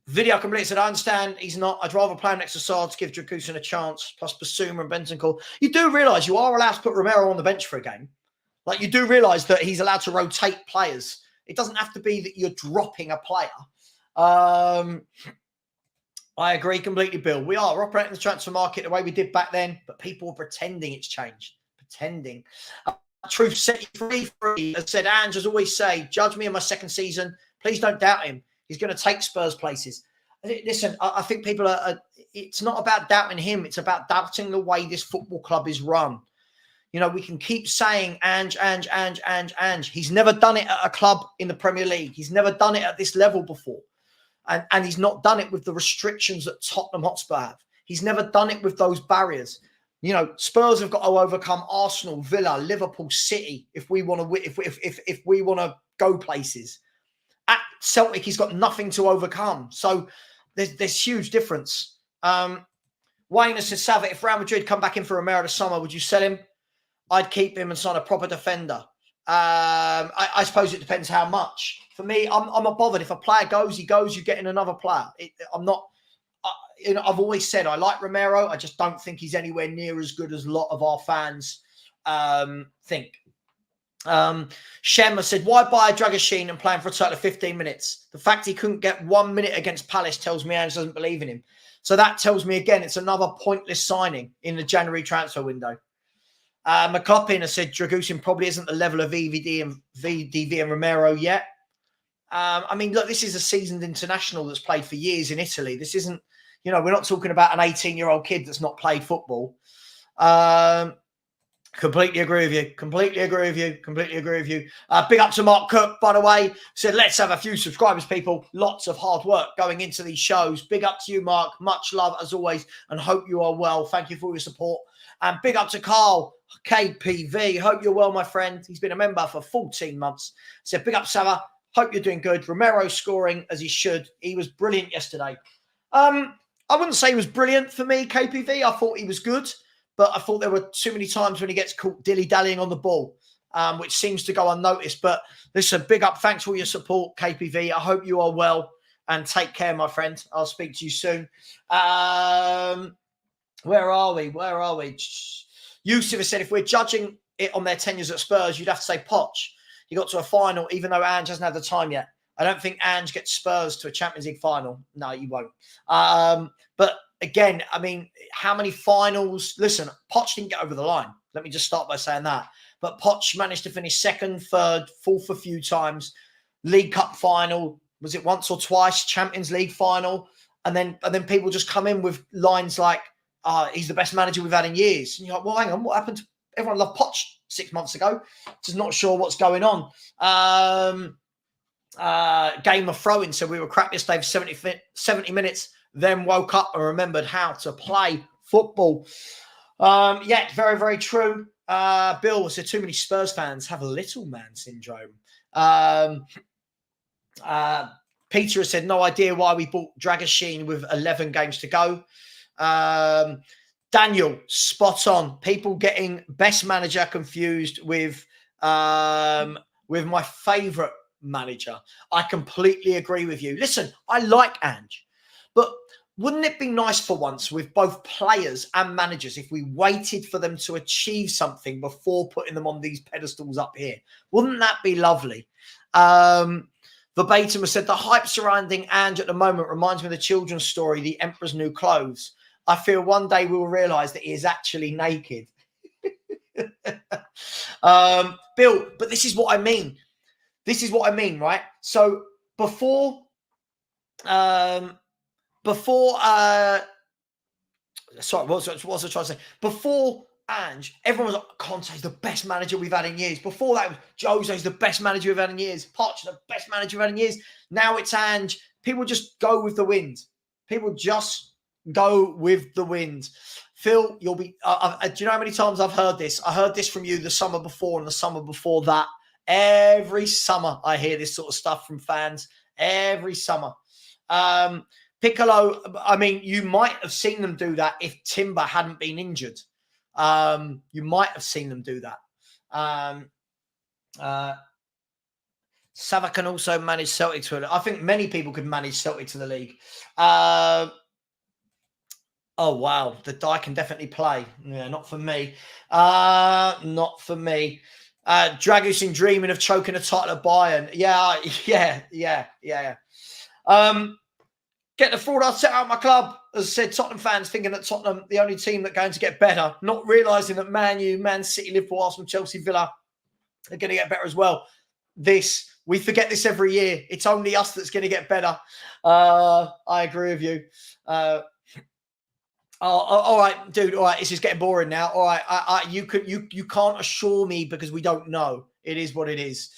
Video completely said, I understand he's not. I'd rather play him next to Sard to give Dragusin a chance, plus Basuma and Bentancur. You do realise you are allowed to put Romero on the bench for a game. Like, you do realise that he's allowed to rotate players. It doesn't have to be that you're dropping a player. I agree completely, Bill. We're operating the transfer market the way we did back then, but people are pretending it's changed. Pretending. Truth set you free. As said, Ange, as always say, judge me in my second season. Please don't doubt him. He's going to take Spurs places. Listen, I think people it's not about doubting him. It's about doubting the way this football club is run. We can keep saying Ange. He's never done it at a club in the Premier League. He's never done it at this level before. And he's not done it with the restrictions that Tottenham Hotspur have. He's never done it with those barriers. Spurs have got to overcome Arsenal, Villa, Liverpool, City if we want to if we want to go places. At Celtic, he's got nothing to overcome. So there's huge difference. Wayne has said, Savva, if Real Madrid come back in for Romero this summer, would you sell him? I'd keep him and sign a proper defender. I suppose it depends how much. For me, I'm not bothered. If a player goes, he goes. You're getting another player. I'm not. I've always said I like Romero. I just don't think he's anywhere near as good as a lot of our fans think. Shem has said, why buy a Dragusin and play him for a total of 15 minutes? The fact he couldn't get 1 minute against Palace tells me Ange doesn't believe in him. So that tells me again it's another pointless signing in the January transfer window. McCloppin has said Dragusin probably isn't the level of VDV and Romero yet. Look, this is a seasoned international that's played for years in Italy. This isn't, we're not talking about an 18-year-old kid that's not played football. Completely agree with you. Completely agree with you. Big up to Mark Cook, by the way. Said, let's have a few subscribers, people. Lots of hard work going into these shows. Big up to you, Mark. Much love, as always, and hope you are well. Thank you for your support. And big up to Carl, KPV. Hope you're well, my friend. He's been a member for 14 months. Said, big up, Savva. Hope you're doing good. Romero scoring as he should. He was brilliant yesterday. I wouldn't say he was brilliant for me, KPV. I thought he was good. But I thought there were too many times when he gets caught dilly-dallying on the ball, which seems to go unnoticed. But listen, big up. Thanks for your support, KPV. I hope you are well. and take care, my friend. I'll speak to you soon. Where are we? Yusuf has said, if we're judging it on their tenures at Spurs, you'd have to say Poch. He got to a final, even though Ange hasn't had the time yet. I don't think Ange gets Spurs to a Champions League final. No, you won't. But again, I mean, how many finals? Listen, Poch didn't get over the line. Let me just start by saying that. But Poch managed to finish second, third, fourth a few times. League Cup final, was it once or twice? Champions League final. And then people just come in with lines like, he's the best manager we've had in years. And you're like, well, hang on, what happened? Everyone loved Poch 6 months ago. Just not sure what's going on. Game of throwing. So we were crap yesterday for 70 minutes, then woke up and remembered how to play football. Yeah, very, very true. Bill said too many Spurs fans have a little man syndrome. Peter has said no idea why we bought Dragoshin with 11 games to go. Daniel, spot on. People getting best manager confused with my favourite manager. I completely agree with you. Listen, I like Ange, but wouldn't it be nice for once with both players and managers if we waited for them to achieve something before putting them on these pedestals up here? Wouldn't that be lovely? Verbatim has said the hype surrounding Ange at the moment reminds me of the children's story, The Emperor's New Clothes. I feel one day we will realise that he is actually naked. Bill, but this is what I mean. This is what I mean, right? So before sorry, what was I trying to say? Before Ange, everyone was like, Conte's the best manager we've had in years. Before that, Jose's the best manager we've had in years. Poch, the best manager we've had in years. Now it's Ange. People just go with the wind. People just go with the wind. Phil, you'll be... do you know how many times I've heard this? I heard this from you the summer before and the summer before that. Every summer I hear this sort of stuff from fans. Every summer. Piccolo, I mean, you might have seen them do that if Timber hadn't been injured. You might have seen them do that. Savva can also manage Celtic to it. I think many people could manage Celtic to the league. Oh, wow. The die can definitely play. Yeah, not for me. Not for me. Dragusin dreaming of choking a title at Bayern. Yeah. Get the fraud, I'll set out my club. As I said, Tottenham fans thinking that Tottenham, the only team that's going to get better, not realising that Man U, Man City, Liverpool, Arsenal, Chelsea, Villa are going to get better as well. We forget this every year. It's only us that's going to get better. I agree with you. All right, dude. All right, this is getting boring now. All right, you can't assure me because we don't know. It is what it is.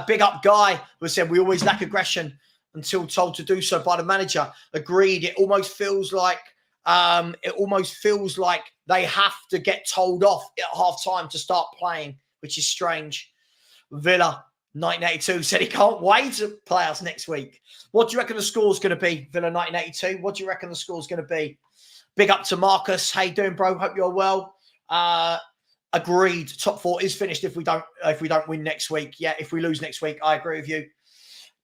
Big up Guy who said we always lack aggression until told to do so by the manager. Agreed. It almost feels like they have to get told off at half time to start playing, which is strange. Villa 1982 said he can't wait to play us next week. What do you reckon the score's going to be, Villa 1982? What do you reckon the score's going to be? Big up to Marcus. How you doing, bro? Hope you're well. Agreed. Top four is finished if we don't win next week. Yeah, if we lose next week, I agree with you.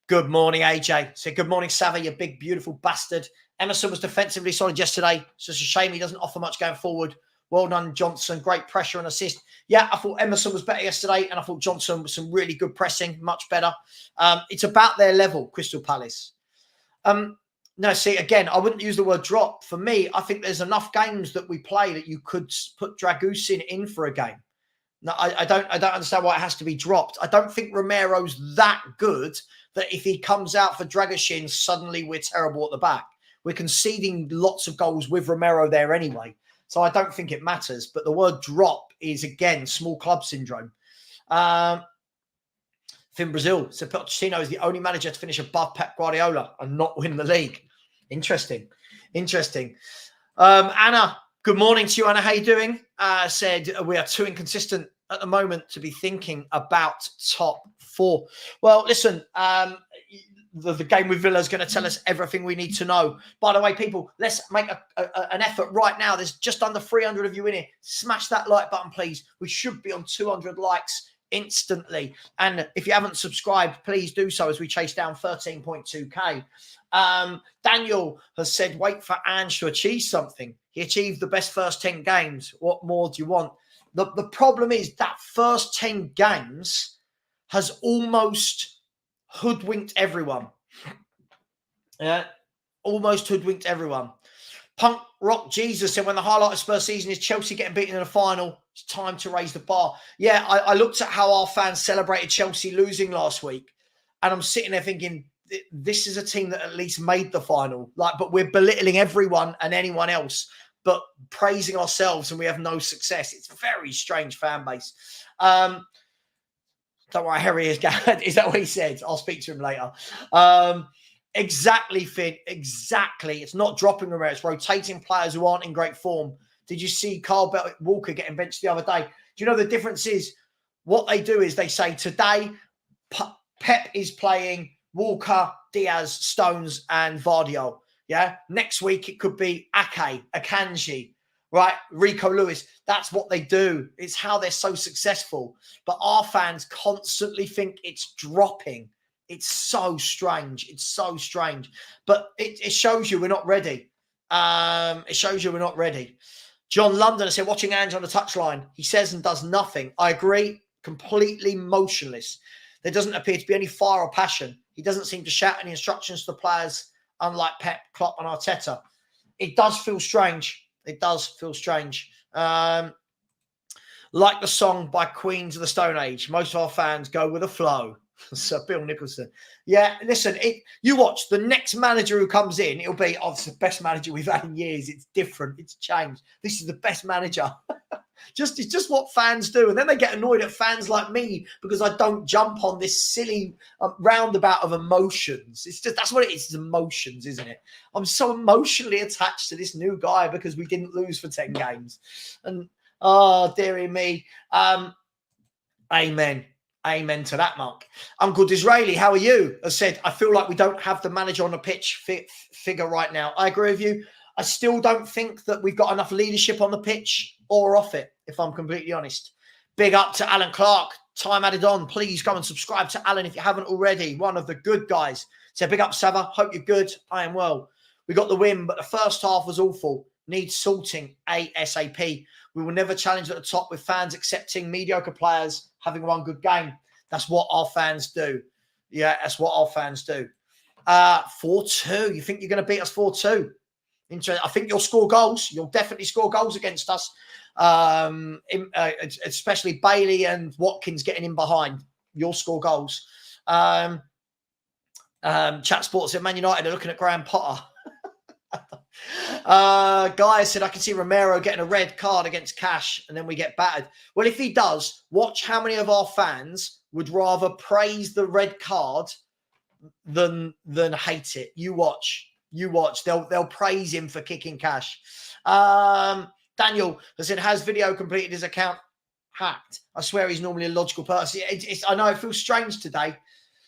Good morning, AJ. So good morning, Savva, you big, beautiful bastard. Emerson was defensively solid yesterday. It's just a shame he doesn't offer much going forward. Well done, Johnson. Great pressure and assist. Yeah, I thought Emerson was better yesterday, and I thought Johnson was some really good pressing, much better. It's about their level, Crystal Palace. No, see, again, I wouldn't use the word drop. For me, I think there's enough games that we play that you could put Dragusin in for a game. No, I don't understand why it has to be dropped. I don't think Romero's that good that if he comes out for Dragoshin, suddenly we're terrible at the back. We're conceding lots of goals with Romero there anyway. So I don't think it matters. But the word drop is, again, small club syndrome. Finn Brazil said Pochettino is the only manager to finish above Pep Guardiola and not win the league. Interesting. Anna, good morning to you, Anna. How you doing? Said we are too inconsistent at the moment to be thinking about top four. Well, listen, the game with Villa is going to tell us everything we need to know. By the way, people, let's make an effort right now. There's just under 300 of you in here. Smash that like button, please. We should be on 200 likes instantly. And if you haven't subscribed, please do so as we chase down 13.2k. Daniel has said, wait for Ange to achieve something. He achieved the best first 10 games. What more do you want? The problem is that first 10 games has almost hoodwinked everyone. Yeah, almost hoodwinked everyone. Punk Rock Jesus said, when the highlight of Spurs season is Chelsea getting beaten in the final, it's time to raise the bar. Yeah, I looked at how our fans celebrated Chelsea losing last week, and I'm sitting there thinking, this is a team that at least made the final. But we're belittling everyone and anyone else, but praising ourselves, and we have no success. It's a very strange fan base. Don't worry, Harry is that what he said? I'll speak to him later. Exactly, Finn. Exactly. It's not dropping Romero. It's rotating players who aren't in great form. Did you see Carl Walker getting benched the other day? Do you know the difference is what they do is they say today Pep is playing Walker, Diaz, Stones, and Vardiol. Yeah. Next week it could be Ake, Akanji, right? Rico Lewis. That's what they do. It's how they're so successful. But our fans constantly think it's dropping. It's so strange. It's so strange. But it shows you we're not ready. It shows you we're not ready. John London said, watching Ange on the touchline, he says and does nothing. I agree, completely motionless. There doesn't appear to be any fire or passion. He doesn't seem to shout any instructions to the players, unlike Pep, Klopp and Arteta. It does feel strange. It does feel strange. Like the song by Queens of the Stone Age, most of our fans go with the flow. So Bill Nicholson. Yeah, listen, you watch the next manager who comes in, it'll be obviously the best manager we've had in years. It's different. It's changed. This is the best manager. It's just what fans do. And then they get annoyed at fans like me because I don't jump on this silly roundabout of emotions. It's just, that's what it is. It's emotions, isn't it? I'm so emotionally attached to this new guy because we didn't lose for 10 games. And, oh, dearie me. Amen. Amen to that, Mark. Uncle Disraeli, how are you? Has said, I feel like we don't have the manager on the pitch figure right now. I agree with you. I still don't think that we've got enough leadership on the pitch or off it, if I'm completely honest. Big up to Alan Clark. Time added on. Please go and subscribe to Alan if you haven't already. One of the good guys. So big up, Savva. Hope you're good. I am well. We got the win, but the first half was awful. Needs sorting ASAP. We will never challenge at the top with fans accepting mediocre players having one good game. That's what our fans do. Yeah, that's what our fans do. 4-2. You think you're going to beat us 4-2? I think you'll score goals. You'll definitely score goals against us, especially Bailey and Watkins getting in behind. You'll score goals. Chat Sports said Man United are looking at Graham Potter. Guy said, I can see Romero getting a red card against Cash and then we get battered. Well, if he does, watch how many of our fans would rather praise the red card than hate it. You watch. They'll praise him for kicking Cash. Daniel has said, has video completed his account hacked? I swear he's normally a logical person. I know it feels strange today.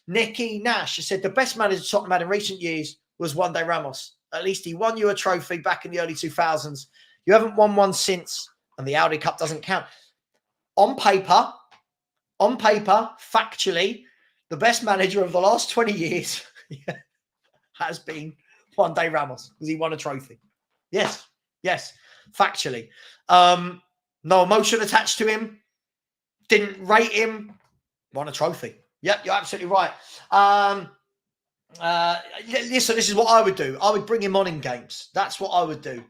Nicky Nash has said, the best manager Tottenham had in recent years was one day Ramos. At least he won you a trophy back in the early 2000s. You haven't won one since, and the Audi Cup doesn't count. On paper, factually, the best manager of the last 20 years has been one day Ramos because he won a trophy. Yes, factually. No emotion attached to him. Didn't rate him. Won a trophy. Yep, you're absolutely right. Listen, this is what I would do. I would bring him on in games. That's what I would do.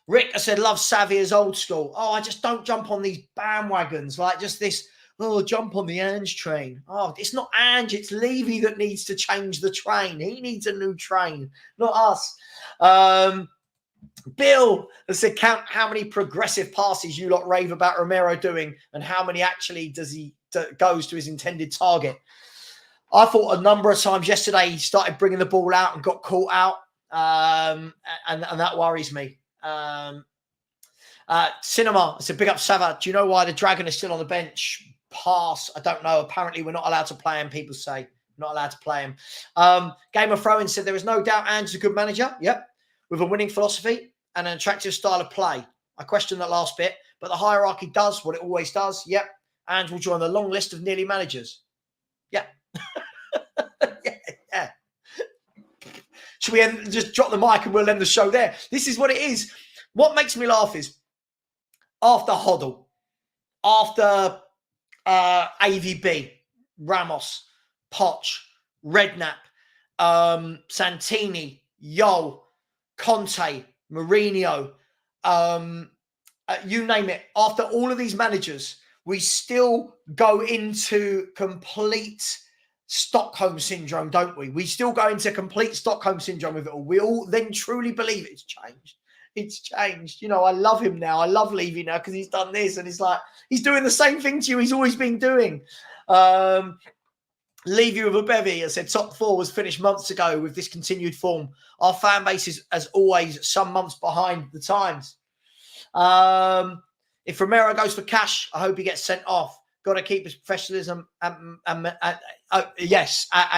Rick, I said, love Savvy as old school. Oh, I just don't jump on these bandwagons like just this. Oh, jump on the Ange train. Oh, it's not Ange, it's Levy that needs to change the train. He needs a new train, not us. Bill has said, count how many progressive passes you lot rave about Romero doing and how many actually goes to his intended target. I thought a number of times yesterday he started bringing the ball out and got caught out, and that worries me. Cinema, I said, big up Savva. Do you know why the Dragon is still on the bench? Pass. I don't know. Apparently, we're not allowed to play him, people say. Not allowed to play him. Game of Thrones said, there is no doubt Ange is a good manager. Yep. With a winning philosophy and an attractive style of play. I question that last bit, but the hierarchy does what it always does. Yep. and will join the long list of nearly managers. Yeah. yeah. Should we just drop the mic and we'll end the show there? This is what it is. What makes me laugh is after Hoddle, after AVB, Ramos, Poch, Redknapp, Santini, Yol, Conte, Mourinho, you name it. After all of these managers, we still go into complete Stockholm syndrome, don't we? We still go into complete Stockholm syndrome with it all. We all then truly believe it's changed. It's changed. You know, I love him now. I love Levy now because he's done this. And it's like, he's doing the same thing to you he's always been doing. Levy with a bevy has said top four was finished months ago with this continued form. Our fan base is, as always, some months behind the times. If Romero goes for cash, I hope he gets sent off. Got to keep his professionalism and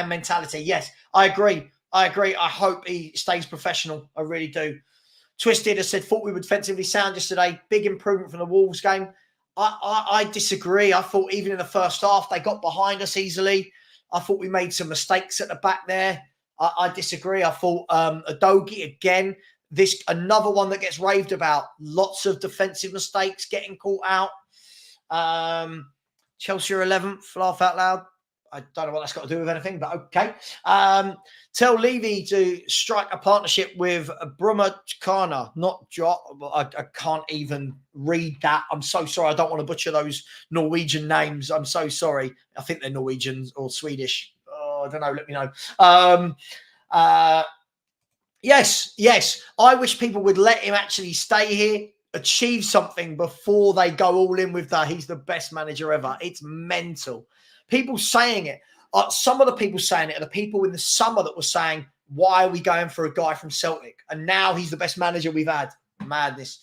mentality. Yes, I agree. I hope he stays professional. I really do. Twisted has said, thought we were defensively sound yesterday. Big improvement from the Wolves game. I disagree. I thought even in the first half, they got behind us easily. I thought we made some mistakes at the back there. I disagree. I thought Adogi, again, another one that gets raved about. Lots of defensive mistakes getting caught out. Chelsea are 11th, laugh out loud. I don't know what that's got to do with anything, but okay. Tell Levy to strike a partnership with Bruma Kana, not Jot. I can't even read that. I'm so sorry. I don't want to butcher those Norwegian names. I'm so sorry. I think they're Norwegians or Swedish. Oh, I don't know. Let me know. Yes. I wish people would let him actually stay here, achieve something before they go all in with that. He's the best manager ever. It's mental. People saying it. Some of the people saying it are the people in the summer that were saying, why are we going for a guy from Celtic? And now he's the best manager we've had. Madness.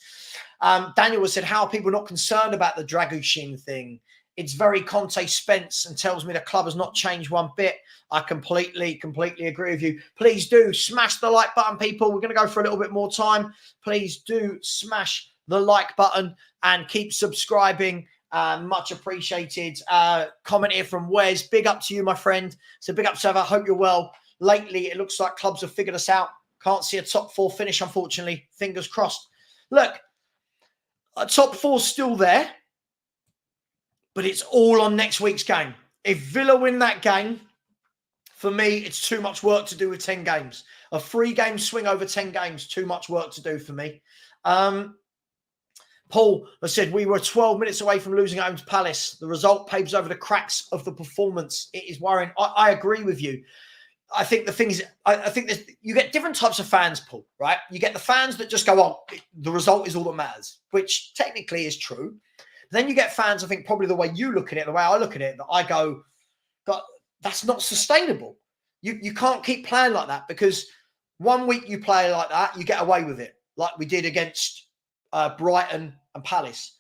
Daniel has said, how are people not concerned about the Dragushin thing? It's very Conte Spence and tells me the club has not changed one bit. I completely agree with you. Please do smash the like button, people. We're going to go for a little bit more time. Please do smash the like button and keep subscribing. Much appreciated. Comment here from Wes. Big up to you, my friend. So big up, Savva. Hope you're well. Lately, it looks like clubs have figured us out. Can't see a top four finish, unfortunately. Fingers crossed. Look, a top four's still there, but it's all on next week's game. If Villa win that game, for me, it's too much work to do with 10 games. A 3-game swing over 10 games, too much work to do for me. Paul has said, we were 12 minutes away from losing at home to Palace. The result paves over the cracks of the performance. It is worrying. I agree with you. I think the thing is, I think you get different types of fans, Paul, right? You get the fans that just go, oh, the result is all that matters, which technically is true. Then you get fans, I think probably the way you look at it, the way I look at it, that I go, God, that's not sustainable. You can't keep playing like that because one week you play like that, you get away with it, like we did against Brighton and Palace.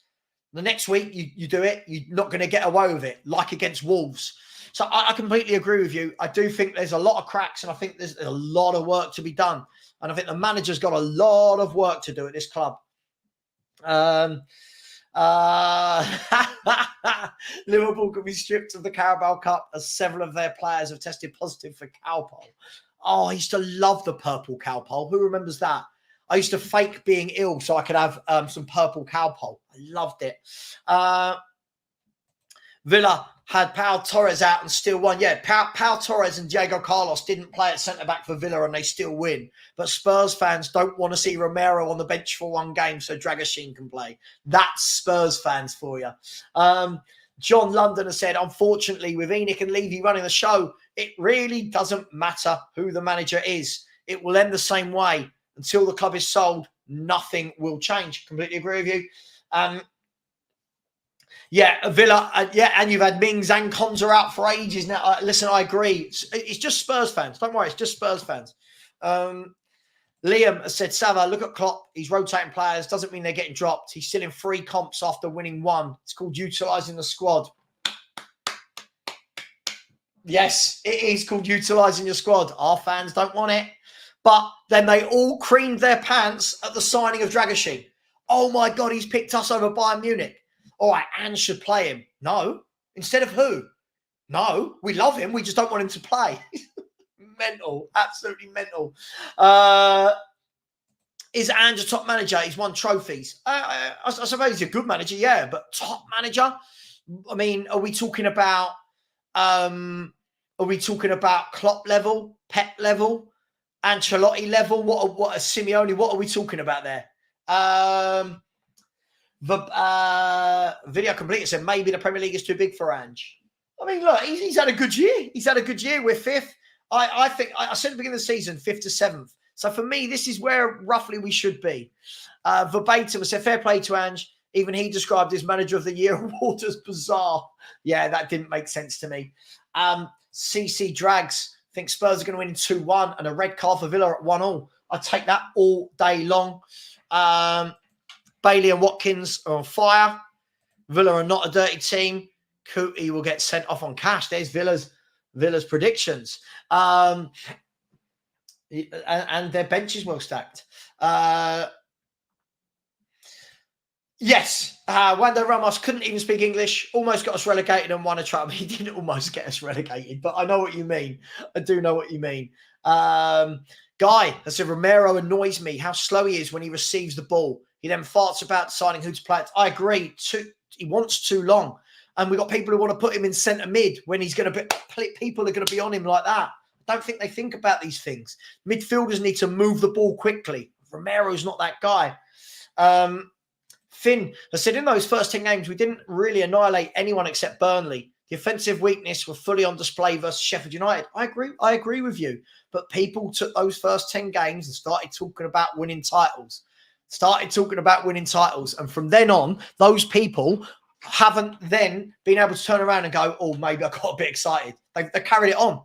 The next week you do it, you're not going to get away with it, like against Wolves. So I completely agree with you. I do think there's a lot of cracks and I think there's a lot of work to be done. And I think the manager's got a lot of work to do at this club. Liverpool could be stripped of the Carabao Cup as several of their players have tested positive for cowpole. Oh, I used to love the purple cowpole. Who remembers that? I used to fake being ill so I could have some purple cowpole. I loved it. Villa had Pau Torres out and still won. Yeah, Pau Torres and Diego Carlos didn't play at centre-back for Villa and they still win. But Spurs fans don't want to see Romero on the bench for one game so Dragoshin can play. That's Spurs fans for you. John London has said, unfortunately, with Enoch and Levy running the show, it really doesn't matter who the manager is. It will end the same way. Until the club is sold, nothing will change. Completely agree with you. Villa, and you've had Mings and Konza out for ages now. Listen, I agree. It's just Spurs fans. Don't worry, it's just Spurs fans. Liam has said, Savva, look at Klopp. He's rotating players. Doesn't mean they're getting dropped. He's still in 3 comps after winning 1. It's called utilising the squad. Yes, it is called utilising your squad. Our fans don't want it. But then they all creamed their pants at the signing of Dragoshin. Oh, my God, he's picked us over Bayern Munich. all right, Ange should play him. No. Instead of who? No. We love him. We just don't want him to play. Mental. Absolutely mental. Is Ange a top manager? He's won trophies. I suppose he's a good manager, yeah, but top manager? I mean, are we talking about Klopp level, Pep level, Ancelotti level? What a Simeone? What are we talking about there? The video completed said maybe the Premier League is too big for Ange. I mean, look, he's had a good year. He's had a good year. We're fifth. I think I said at the beginning of the season, 5th to 7th. So for me, this is where roughly we should be. Verbatim, I said fair play to Ange. Even he described his Manager of the Year award as bizarre. Yeah, that didn't make sense to me. CC Drags think Spurs are going to win 2-1 and a red card for Villa at 1-1. I'd take that all day long. Bailey and Watkins are on fire. Villa are not a dirty team. Cootie will get sent off on cash. There's Villa's predictions. And their bench is well stacked. Yes, Wando Ramos couldn't even speak English, almost got us relegated and won a trophy. He didn't almost get us relegated, but I know what you mean. I do know what you mean. Guy has said, Romero annoys me how slow he is when he receives the ball. He then farts about deciding who to play. I agree. He wants too long. And we've got people who want to put him in centre mid when he's going to be, people are going to be on him like that. I don't think they think about these things. Midfielders need to move the ball quickly. Romero's not that guy. Finn has said, in those first 10 games, we didn't really annihilate anyone except Burnley. The offensive weakness were fully on display versus Sheffield United. I agree with you. But people took those first 10 games and started talking about winning titles. And from then on, those people haven't then been able to turn around and go, oh, maybe I got a bit excited. They've carried it on.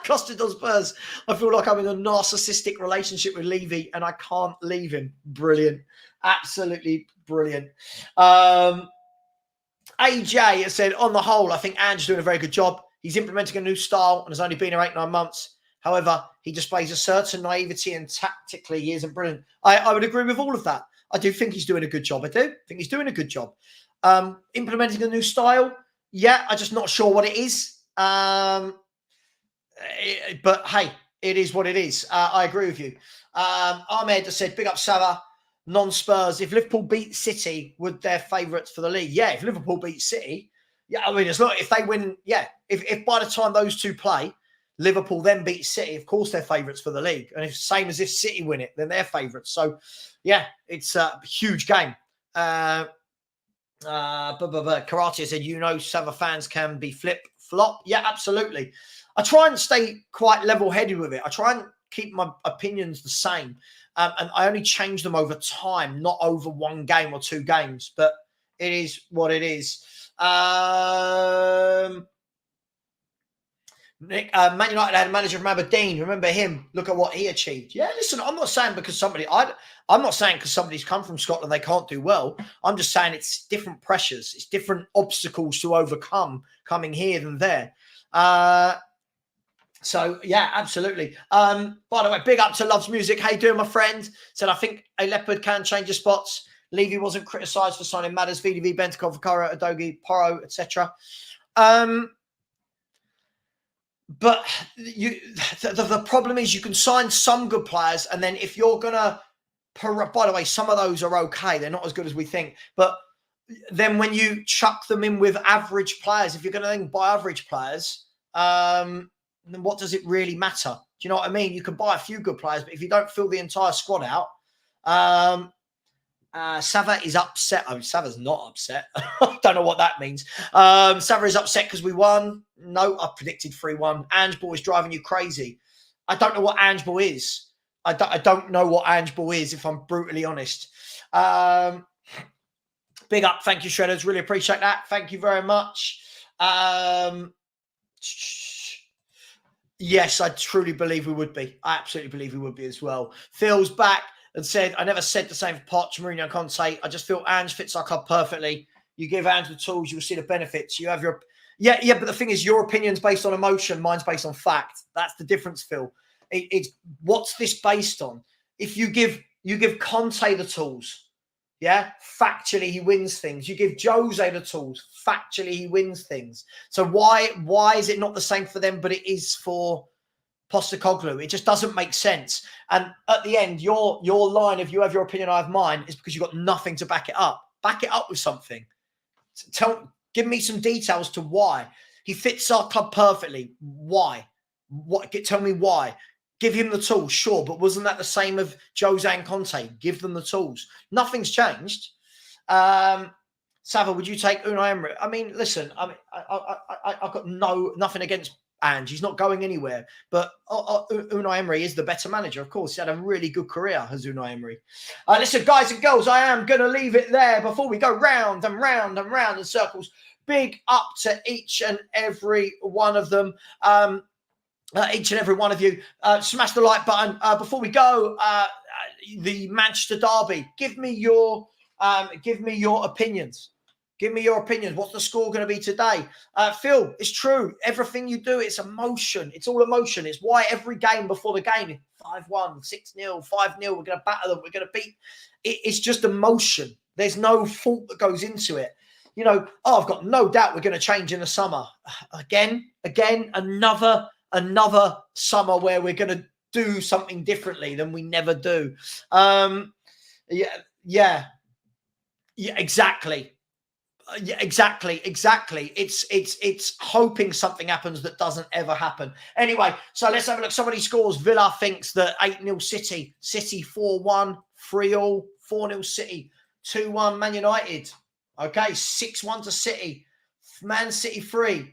Costa does Spurs. I feel like I'm in a narcissistic relationship with Levy and I can't leave him. Brilliant. Absolutely brilliant. AJ has said, on the whole, I think Ange's doing a very good job. He's implementing a new style and has only been here 8-9 months. However, he displays a certain naivety and tactically he isn't brilliant. I would agree with all of that. I do think he's doing a good job. I do think he's doing a good job. Implementing a new style. Yeah, I'm just not sure what it is. But hey, it is what it is. I agree with you. Ahmed has said, big up Savva, non-Spurs. If Liverpool beat City, would they're favourites for the league? Yeah, if Liverpool beat City, yeah, I mean, it's not if they win, yeah. If by the time those two play, Liverpool then beat City, of course they're favourites for the league. And if same as if City win it, then they're favourites. So, yeah, it's a huge game. Karate said, Savva fans can be flip-flop. Yeah, absolutely. I try and stay quite level-headed with it. I try and keep my opinions the same. And I only change them over time, not over one game or two games. But it is what it is. Man United had a manager from Aberdeen. Remember him? Look at what he achieved. Yeah, listen, I'm not saying because somebody's come from Scotland they can't do well. I'm just saying it's different pressures. It's different obstacles to overcome coming here than there. So, yeah, absolutely. By the way, big up to Loves Music. How you doing, my friend? Said, I think a leopard can change his spots. Levy wasn't criticised for signing Madders, VDV, Bentancur, Vakara, Adogi, Porro, etc. But the problem is you can sign some good players, and then if you're going to... By the way, some of those are okay. They're not as good as we think. But then when you chuck them in with average players, if you're going to then buy average players... then what does it really matter? Do you know what I mean? You can buy a few good players, but if you don't fill the entire squad out, Savva is upset. I mean, Savva's not upset. I don't know what that means. Savva is upset because we won. No, I predicted 3-1. Angeball is driving you crazy. I don't know what Angeball is. I don't know what Angeball is, if I'm brutally honest. Big up. Thank you, Shredders. Really appreciate that. Thank you very much. Yes, I truly believe we would be. I absolutely believe we would be as well. Phil's back and said, I never said the same for Poch, Mourinho, and Conte. I just feel Ange fits our club perfectly. You give Ange the tools, you will see the benefits. You have your... Yeah, but the thing is, your opinion's based on emotion, mine's based on fact. That's the difference, Phil. It's what's this based on? If you give Conte the tools, Yeah, factually he wins things. You give Jose the tools, factually he wins things. So why is it not the same for them, but it is for Postecoglou? It just doesn't make sense. And at the end, your line of you have your opinion, I have mine, is because you've got nothing to back it up. Back it up with something. Give me some details to why. He fits our club perfectly. Why? Tell me why. Give him the tools, sure, but wasn't that the same of Jose and Conte? Give them the tools. Nothing's changed. Savva, would you take Unai Emery? I mean, listen, I've got nothing against Ange. He's not going anywhere. But Unai Emery is the better manager, of course. He had a really good career as Unai Emery. Listen, guys and girls, I am going to leave it there before we go round and round and round in circles. Big up to each and every one of them. Each and every one of you, smash the like button. Before we go, the Manchester derby. Give me your opinions. Give me your opinions. What's the score going to be today? Phil, it's true. Everything you do, it's emotion. It's all emotion. It's why every game before the game, 5-1, 6-0, 5-0, we're going to batter them. We're going to beat. It's just emotion. There's no thought that goes into it. You know, I've got no doubt we're going to change in the summer. Again, another summer where we're going to do something differently than we never do. Yeah, exactly. Yeah, exactly. It's hoping something happens that doesn't ever happen. Anyway, so let's have a look. Somebody scores. Villa thinks that 8-0 City. City 4-1, 3-all, 4-0 City, 2-1 Man United. Okay, 6-1 to City. Man City 3.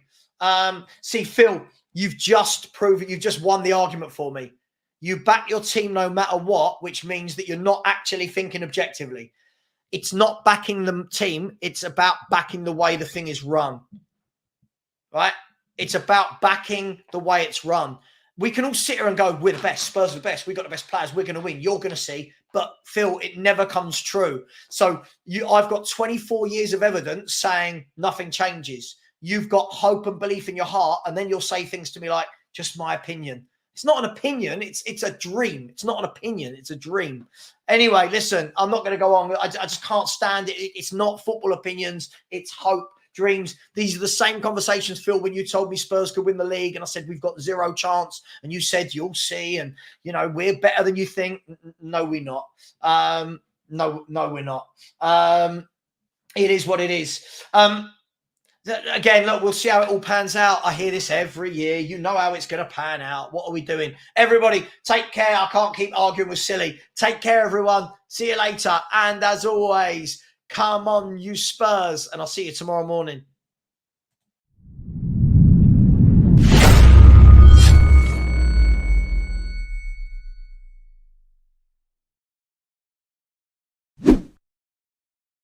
See, Phil, you've just proven, you've just won the argument for me. You back your team no matter what, which means that you're not actually thinking objectively. It's not backing the team. It's about backing the way the thing is run, right? It's about backing the way it's run. We can all sit here and go, we're the best. Spurs are the best. We've got the best players. We're going to win. You're going to see. But, Phil, it never comes true. So I've got 24 years of evidence saying nothing changes. You've got hope and belief in your heart, and then you'll say things to me like, just my opinion. It's not an opinion. It's a dream. It's not an opinion. It's a dream. Anyway, listen, I'm not going to go on. I just can't stand it. It's not football opinions. It's hope, dreams. These are the same conversations, Phil, when you told me Spurs could win the league and I said, we've got zero chance. And you said, you'll see. And, you know, we're better than you think. No, we're not. No, we're not. It is what it is. Again, look, we'll see how it all pans out. I hear this every year. You know how it's going to pan out. What are we doing? Everybody, take care. I can't keep arguing with silly. Take care, everyone. See you later. And as always, come on, you Spurs. And I'll see you tomorrow morning.